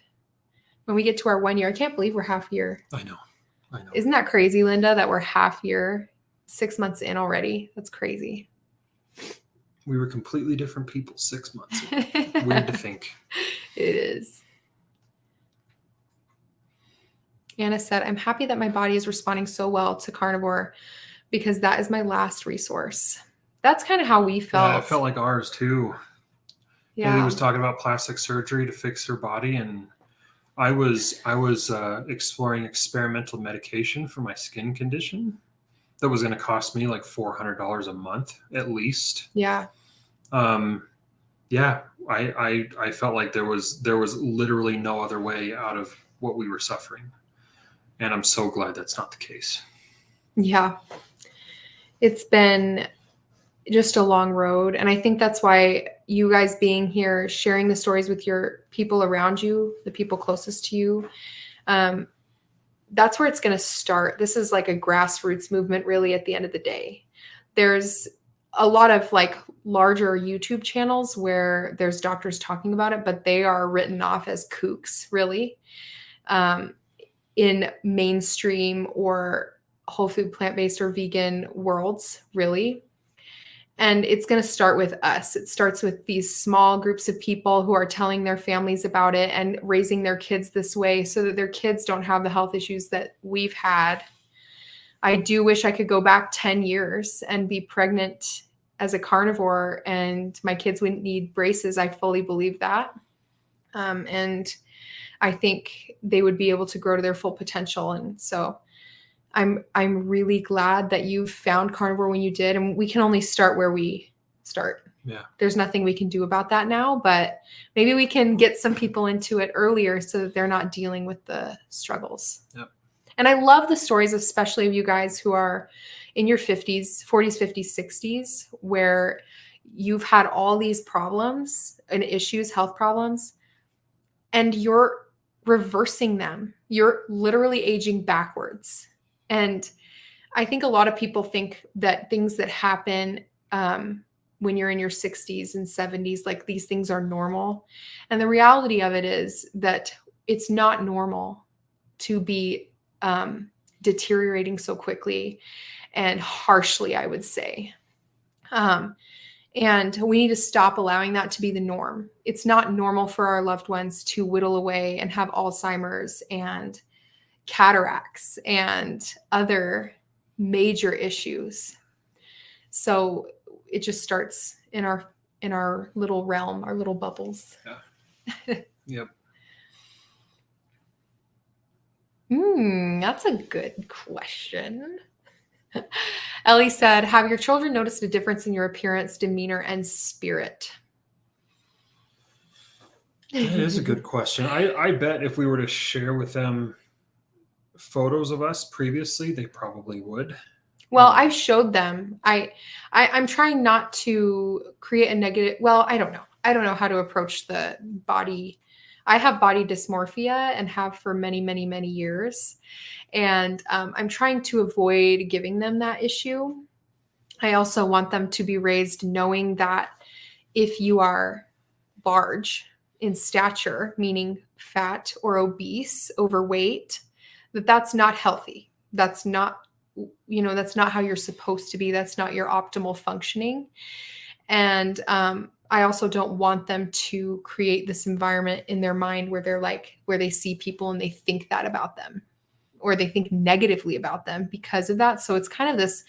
Speaker 1: When we get to our 1 year, I can't believe we're half year.
Speaker 2: I know.
Speaker 1: Isn't that crazy, Linda, that we're half year, 6 months in already? That's crazy.
Speaker 2: We were completely different people 6 months ago. Weird to think.
Speaker 1: It is. Anna said, I'm happy that my body is responding so well to carnivore because that is my last resource. That's kind of how we felt.
Speaker 2: Yeah, it felt like ours too.
Speaker 1: Yeah.
Speaker 2: Hayley was talking about plastic surgery to fix her body, and I was exploring experimental medication for my skin condition that was going to cost me like $400 a month at least.
Speaker 1: Yeah.
Speaker 2: Yeah, I felt like there was literally no other way out of what we were suffering, and I'm so glad that's not the case.
Speaker 1: Yeah. It's been just a long road, and I think that's why you guys being here, sharing the stories with your people around you, the people closest to you, that's where it's going to start. This is like a grassroots movement, really, at the end of the day. There's a lot of like larger YouTube channels where there's doctors talking about it, but they are written off as kooks, really, in mainstream or whole food, plant-based or vegan worlds, really. And it's going to start with us. It starts with these small groups of people who are telling their families about it and raising their kids this way so that their kids don't have the health issues that we've had. I do wish I could go back 10 years and be pregnant as a carnivore and my kids wouldn't need braces. I fully believe that. And I think they would be able to grow to their full potential. And so I'm really glad that you found carnivore when you did, and we can only start where we start.
Speaker 2: Yeah.
Speaker 1: There's nothing we can do about that now, but maybe we can get some people into it earlier so that they're not dealing with the struggles.
Speaker 2: Yep.
Speaker 1: And I love the stories, especially of you guys who are in your 50s, 40s, 50s, 60s, where you've had all these problems and issues, health problems, and you're reversing them. You're literally aging backwards. And I think a lot of people think that things that happen when you're in your 60s and 70s, like these things are normal. And the reality of it is that it's not normal to be deteriorating so quickly and harshly, I would say. And we need to stop allowing that to be the norm. It's not normal for our loved ones to whittle away and have Alzheimer's and cataracts and other major issues. So it just starts in our little realm, our little bubbles.
Speaker 2: Yeah. Yep.
Speaker 1: That's a good question. Ellie said, have your children noticed a difference in your appearance, demeanor, and spirit?
Speaker 2: That is a good question. I bet if we were to share with them photos of us previously, they probably would.
Speaker 1: Well, I showed them. I'm trying not to create a negative. Well, I don't know. I don't know how to approach the body. I have body dysmorphia and have for many, many, many years. And I'm trying to avoid giving them that issue. I also want them to be raised knowing that if you are large in stature, meaning fat or obese, overweight, that's not healthy. That's not how you're supposed to be. That's not your optimal functioning. And I also don't want them to create this environment in their mind where they see people and they think that about them, or they think negatively about them because of that. So it's kind of this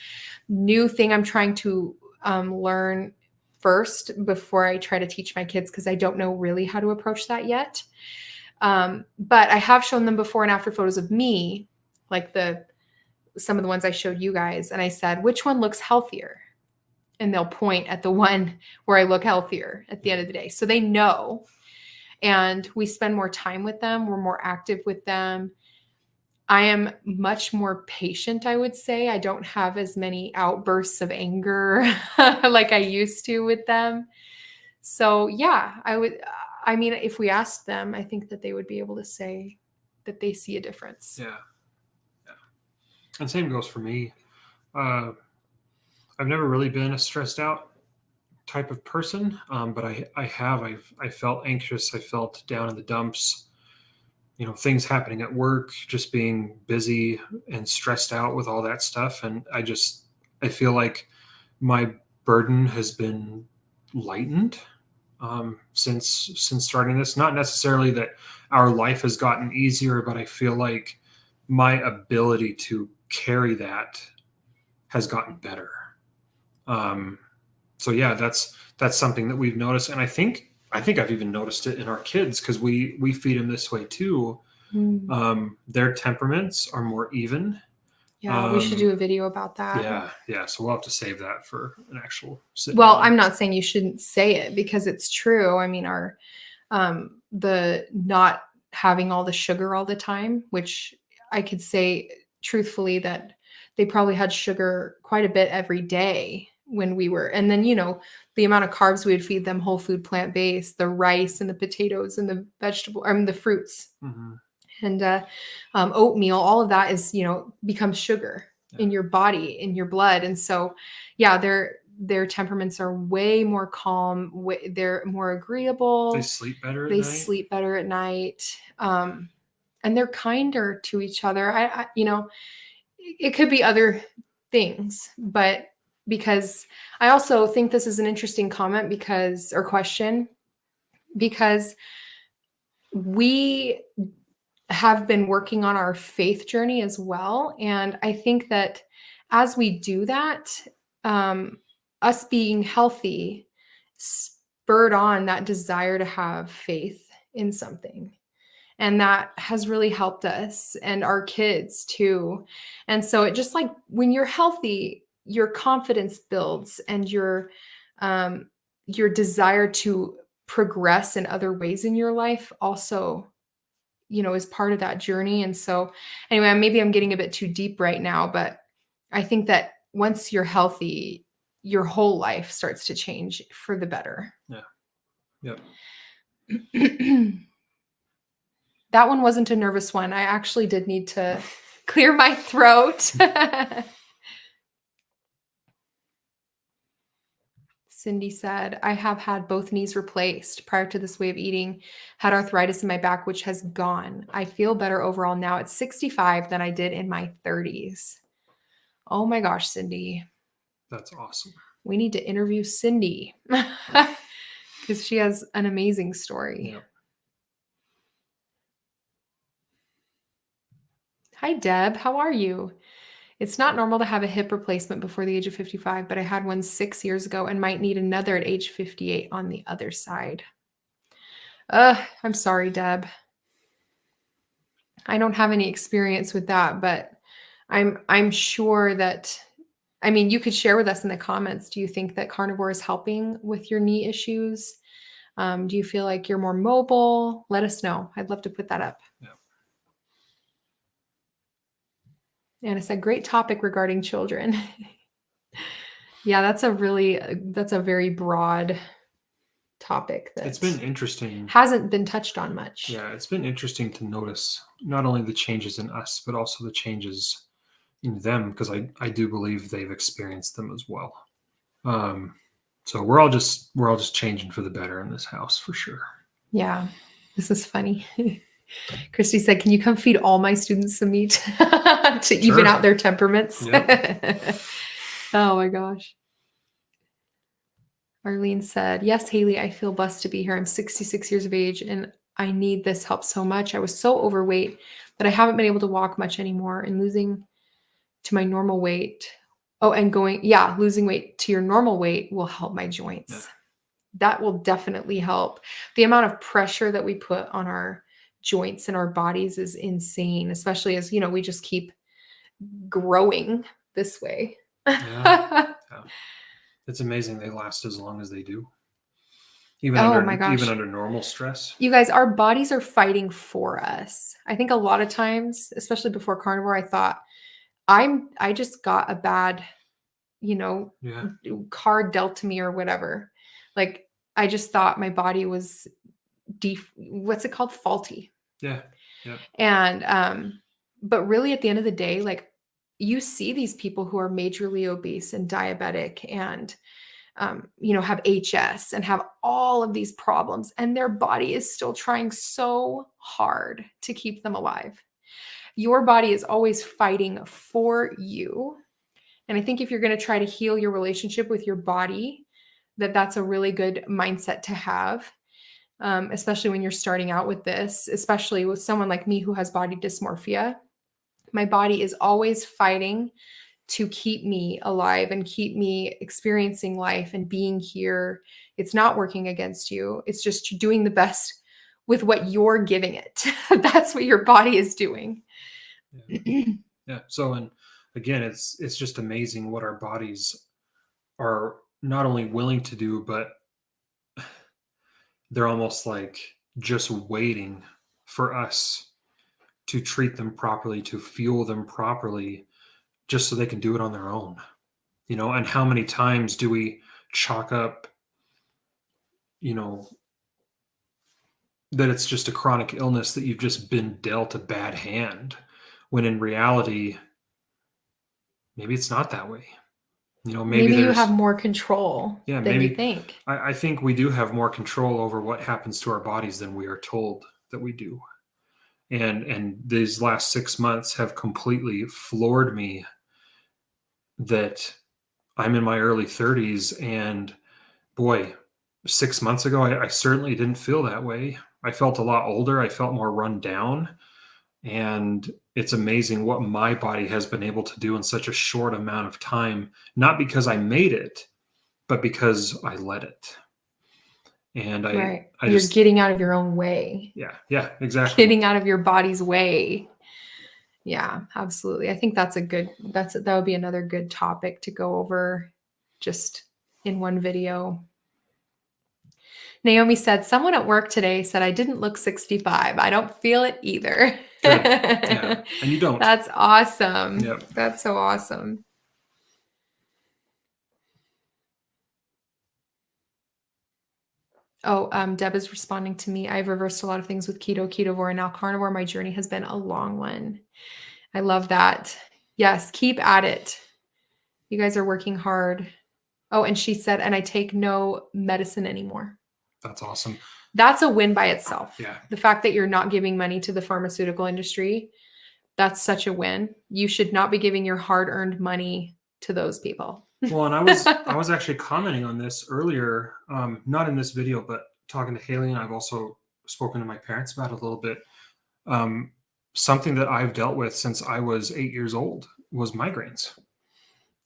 Speaker 1: new thing I'm trying to learn first before I try to teach my kids, because I don't know really how to approach that yet. But I have shown them before and after photos of me, like some of the ones I showed you guys. And I said, which one looks healthier? And they'll point at the one where I look healthier at the end of the day. So they know, and we spend more time with them. We're more active with them. I am much more patient, I would say. I don't have as many outbursts of anger like I used to with them. So, yeah, I mean, if we asked them, I think that they would be able to say that they see a difference.
Speaker 2: Yeah. Yeah. And same goes for me. Uh, I've never really been a stressed out type of person, but I felt anxious. I felt down in the dumps. Things happening at work, just being busy and stressed out with all that stuff, and I feel like my burden has been lightened since starting this. Not necessarily that our life has gotten easier, but I feel like my ability to carry that has gotten better. So yeah, that's something that we've noticed, and I think I've even noticed it in our kids because we feed them this way too. Their temperaments are more even.
Speaker 1: Yeah, we should do a video about that.
Speaker 2: Yeah. So we'll have to save that for an actual sit
Speaker 1: Well,
Speaker 2: down.
Speaker 1: I'm not saying you shouldn't say it because it's true. I mean, our the not having all the sugar all the time, which I could say truthfully that they probably had sugar quite a bit every day when we were, and then the amount of carbs we would feed them, whole food, plant-based, the rice and the potatoes and the vegetable, the fruits.
Speaker 2: Mm-hmm.
Speaker 1: And oatmeal, all of that is, becomes sugar in your body, in your blood. And so, yeah, their temperaments are way more calm. They're more agreeable.
Speaker 2: They sleep better.
Speaker 1: They sleep better at night. And they're kinder to each other. I it could be other things, but because I also think this is an interesting comment or question, because we have been working on our faith journey as well. And I think that as we do that, us being healthy spurred on that desire to have faith in something. And that has really helped us and our kids too. And so it just like when you're healthy, your confidence builds and your desire to progress in other ways in your life also is part of that journey. And so anyway, maybe I'm getting a bit too deep right now, but I think that once you're healthy, your whole life starts to change for the better.
Speaker 2: Yeah.
Speaker 1: That one wasn't a nervous one. I actually did need to clear my throat. Cindy said, I have had both knees replaced prior to this way of eating, had arthritis in my back, which has gone. I feel better overall now at 65 than I did in my 30s. Oh my gosh, Cindy.
Speaker 2: That's awesome.
Speaker 1: We need to interview Cindy because she has an amazing story.
Speaker 2: Yep.
Speaker 1: Hi, Deb. How are you? It's not normal to have a hip replacement before the age of 55, but I had one 6 years ago and might need another at age 58 on the other side. I'm sorry, Deb. I don't have any experience with that, but I'm sure that, I mean, you could share with us in the comments. Do you think that carnivore is helping with your knee issues? Do you feel like you're more mobile? Let us know. I'd love to put that up.
Speaker 2: Yeah.
Speaker 1: And it's a great topic regarding children. Yeah, that's a very broad topic that
Speaker 2: it's been interesting.
Speaker 1: Hasn't been touched on much.
Speaker 2: Yeah, it's been interesting to notice not only the changes in us, but also the changes in them, because I do believe they've experienced them as well. So we're all just changing for the better in this house for sure. Yeah,
Speaker 1: this is funny. Christy said, "Can you come feed all my students some meat to even out their temperaments?" Yep. Oh my gosh. Arlene said, "Yes, Hayley, I feel blessed to be here. I'm 66 years of age and I need this help so much. I was so overweight that I haven't been able to walk much anymore, and losing to my normal weight. Oh, and losing weight to your normal weight will help my joints." Yeah. That will definitely help. The amount of pressure that we put on our joints and our bodies is insane, especially as, we just keep growing this way. Yeah.
Speaker 2: It's amazing they last as long as they do.
Speaker 1: Oh my
Speaker 2: even
Speaker 1: gosh.
Speaker 2: under normal stress.
Speaker 1: You guys, our bodies are fighting for us. I think a lot of times, especially before carnivore, I thought I just got a bad, you know,
Speaker 2: Yeah.
Speaker 1: card dealt to me or whatever. Like I just thought my body was what's it called? Faulty.
Speaker 2: Yeah. Yeah.
Speaker 1: And but really at the end of the day, like you see these people who are majorly obese and diabetic and have HS and have all of these problems, and their body is still trying so hard to keep them alive. Your body is always fighting for you. And I think if you're going to try to heal your relationship with your body, that's a really good mindset to have, especially when you're starting out with this, especially with someone like me who has body dysmorphia. My body is always fighting to keep me alive and keep me experiencing life and being here. It's not working against you. It's just doing the best with what you're giving it. That's what your body is doing.
Speaker 2: Yeah. Yeah. So, and again, it's just amazing what our bodies are not only willing to do, but they're almost like just waiting for us to treat them properly, to fuel them properly, just so they can do it on their own. And how many times do we chalk up, you know, that it's just a chronic illness that you've just been dealt a bad hand, when in reality, maybe it's not that way. Maybe
Speaker 1: Maybe you have
Speaker 2: there's,
Speaker 1: more control
Speaker 2: yeah,
Speaker 1: than you
Speaker 2: maybe
Speaker 1: think.
Speaker 2: I think we do have more control over what happens to our bodies than we are told that we do. And these last 6 months have completely floored me that I'm in my early 30s, and boy, 6 months ago, I certainly didn't feel that way. I felt a lot older. I felt more run down. And it's amazing what my body has been able to do in such a short amount of time, not because I made it, but because I let it. And
Speaker 1: Right.
Speaker 2: I
Speaker 1: You're
Speaker 2: just,
Speaker 1: getting out of your own way,
Speaker 2: yeah, exactly.
Speaker 1: getting out of your body's way. Yeah, absolutely. I think that would be another good topic to go over just in one video. Naomi said, someone at work today said I didn't look 65. I don't feel it either.
Speaker 2: Good. Yeah. And you don't.
Speaker 1: That's awesome.
Speaker 2: Yep.
Speaker 1: That's so awesome. Oh, Deb is responding to me. I've reversed a lot of things with keto, ketovore, and now carnivore. My journey has been a long one. I love that. Yes, keep at it. You guys are working hard. Oh, and she said, and I take no medicine anymore.
Speaker 2: That's awesome.
Speaker 1: That's a win by itself.
Speaker 2: Yeah.
Speaker 1: The fact that you're not giving money to the pharmaceutical industry, that's such a win. You should not be giving your hard-earned money to those people.
Speaker 2: Well, and I was actually commenting on this earlier, not in this video, but talking to Hayley, and I've also spoken to my parents about it a little bit. Something that I've dealt with since I was 8 years old was migraines.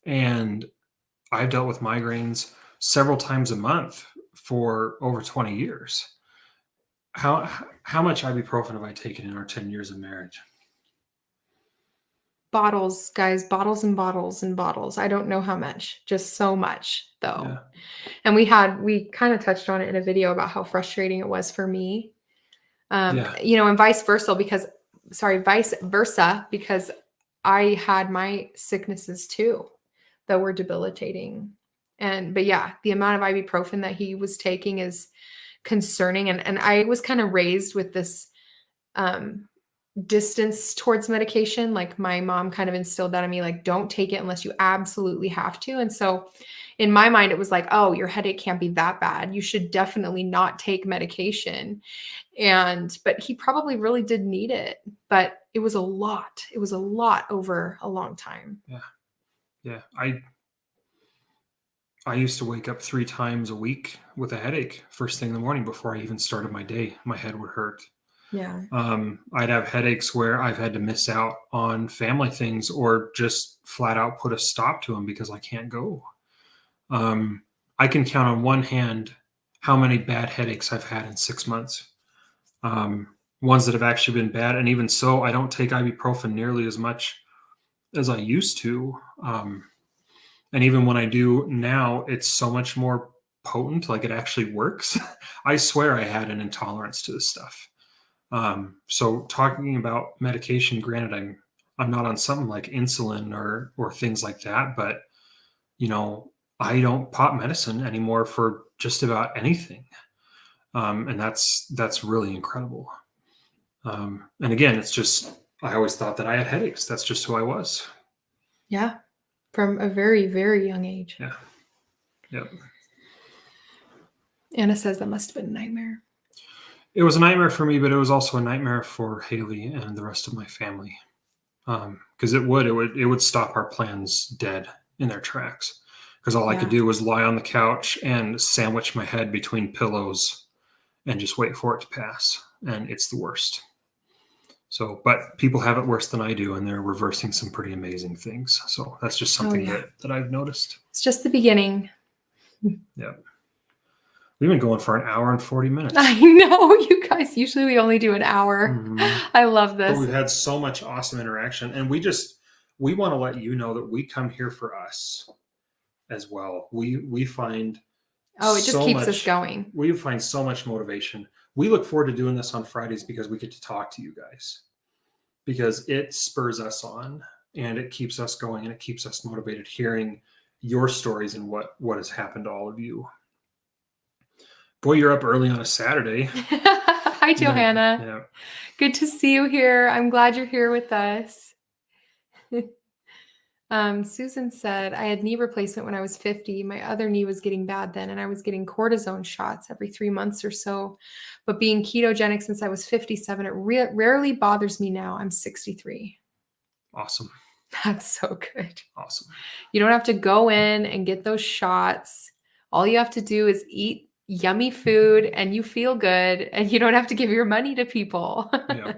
Speaker 2: And I've dealt with migraines several times a month for over 20 years. How much ibuprofen have I taken in our 10 years of marriage?
Speaker 1: Bottles, guys, bottles and bottles and bottles. I don't know how much, just so much though.
Speaker 2: Yeah.
Speaker 1: And we kind of touched on it in a video about how frustrating it was for me. And vice versa because I had my sicknesses too that were debilitating. But yeah, the amount of ibuprofen that he was taking is concerning. And I was kind of raised with this distance towards medication. Like my mom kind of instilled that in me, like, don't take it unless you absolutely have to. And so in my mind, it was like, oh, your headache can't be that bad. You should definitely not take medication. But he probably really did need it, but it was a lot. It was a lot over a long time.
Speaker 2: Yeah. Yeah. I used to wake up 3 times a week with a headache first thing in the morning before I even started my day. My head would hurt.
Speaker 1: Yeah.
Speaker 2: I'd have headaches where I've had to miss out on family things or just flat out put a stop to them because I can't go. I can count on one hand how many bad headaches I've had in 6 months. Ones that have actually been bad. And even so, I don't take ibuprofen nearly as much as I used to. And even when I do now, it's so much more potent, like it actually works. I swear I had an intolerance to this stuff. So talking about medication, granted, I'm not on something like insulin or things like that, but I don't pop medicine anymore for just about anything. And that's really incredible. And again, it's just, I always thought that I had headaches. That's just who I was.
Speaker 1: Yeah. From a very, very young age.
Speaker 2: Yeah. Yep.
Speaker 1: Anna says that must have been a nightmare.
Speaker 2: It was a nightmare for me, but it was also a nightmare for Hayley and the rest of my family. Because it would stop our plans dead in their tracks. Because all I could do was lie on the couch and sandwich my head between pillows and just wait for it to pass. And it's the worst. So, but people have it worse than I do, and they're reversing some pretty amazing things. So that's just something that I've noticed.
Speaker 1: It's just the beginning.
Speaker 2: Yeah. We've been going for an hour and 40 minutes.
Speaker 1: I know, you guys. Usually we only do an hour. Mm-hmm. I love this.
Speaker 2: But we've had so much awesome interaction, and we want to let you know that we come here for us as well. We find
Speaker 1: it just keeps us going.
Speaker 2: We find so much motivation. We look forward to doing this on Fridays because we get to talk to you guys, because it spurs us on and it keeps us going and it keeps us motivated hearing your stories and what has happened to all of you. Boy, you're up early on a Saturday.
Speaker 1: Hi, Johanna.
Speaker 2: Yeah.
Speaker 1: Good to see you here. I'm glad you're here with us. Susan said, I had knee replacement when I was 50. My other knee was getting bad then, and I was getting cortisone shots every 3 months or so. But being ketogenic since I was 57, it rarely bothers me now. I'm 63.
Speaker 2: Awesome.
Speaker 1: That's so good.
Speaker 2: Awesome.
Speaker 1: You don't have to go in and get those shots. All you have to do is eat yummy food and you feel good, and you don't have to give your money to people.
Speaker 2: Yeah.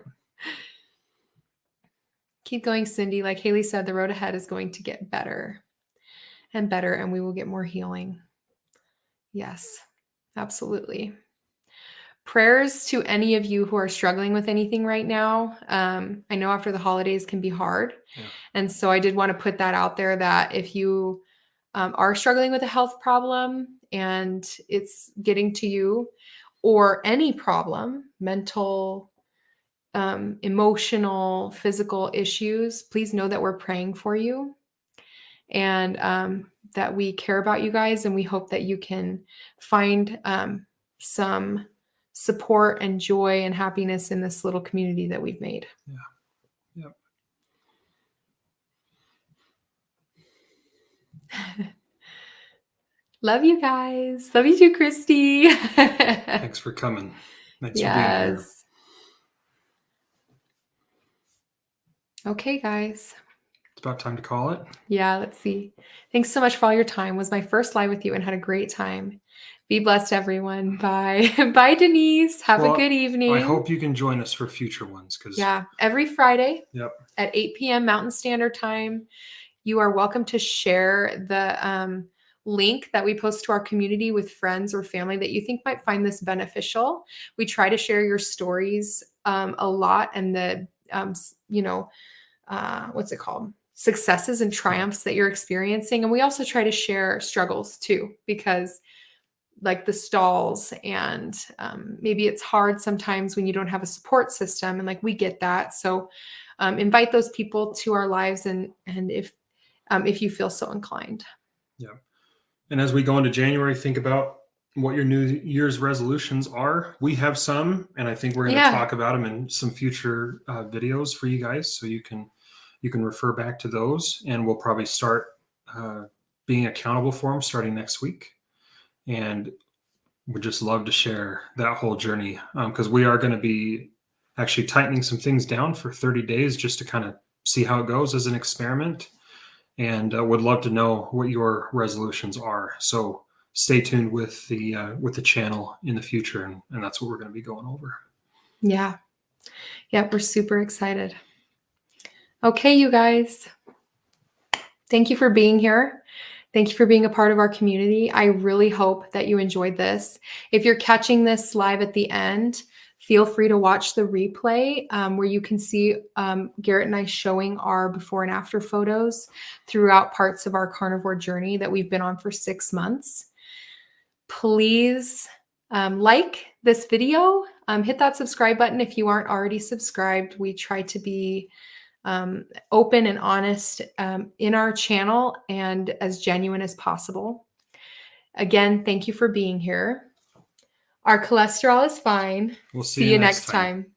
Speaker 1: Keep going, Cindy. Like Hayley said, the road ahead is going to get better and better, and we will get more healing. Yes, absolutely. Prayers to any of you who are struggling with anything right now. I know after the holidays can be hard. Yeah. And so I did want to put that out there, that if you are struggling with a health problem and it's getting to you, or any problem, mental, emotional, physical issues, please know that we're praying for you, and that we care about you guys, and we hope that you can find some support and joy and happiness in this little community that we've made.
Speaker 2: Yeah.
Speaker 1: Yep. Love you guys. Love you too, Christy.
Speaker 2: Thanks for coming. Thanks for being here.
Speaker 1: Okay, guys.
Speaker 2: It's about time to call it.
Speaker 1: Yeah, let's see. Thanks so much for all your time. It was my first live with you and had a great time. Be blessed, everyone. Bye. Bye, Denise. Have a good evening.
Speaker 2: I hope you can join us for future ones.
Speaker 1: Every Friday
Speaker 2: at
Speaker 1: 8 p.m. Mountain Standard Time. You are welcome to share the link that we post to our community with friends or family that you think might find this beneficial. We try to share your stories a lot, and the what's it called? Successes and triumphs that you're experiencing. And we also try to share struggles too, because like the stalls, and maybe it's hard sometimes when you don't have a support system, and like we get that. So invite those people to our lives, and if you feel so inclined.
Speaker 2: Yeah. And as we go into January, think about what your New Year's resolutions are. We have some, and I think we're going to talk about them in some future videos for you guys, so you can refer back to those, and we'll probably start being accountable for them starting next week. And we'd just love to share that whole journey, because we are going to be actually tightening some things down for 30 days just to kind of see how it goes as an experiment, and would love to know what your resolutions are. So stay tuned with the channel in the future, and that's what we're going to be going over.
Speaker 1: Yeah, we're super excited. Okay, you guys, thank you for being here. Thank you for being a part of our community. I really hope that you enjoyed this. If you're catching this live at the end, feel free to watch the replay where you can see Garrett and I showing our before and after photos throughout parts of our carnivore journey that we've been on for 6 months. please like this video. Hit that subscribe button if you aren't already subscribed. We try to be open and honest in our channel and as genuine as possible. Again, thank you for being here. Our cholesterol is fine.
Speaker 2: We'll
Speaker 1: See you next time.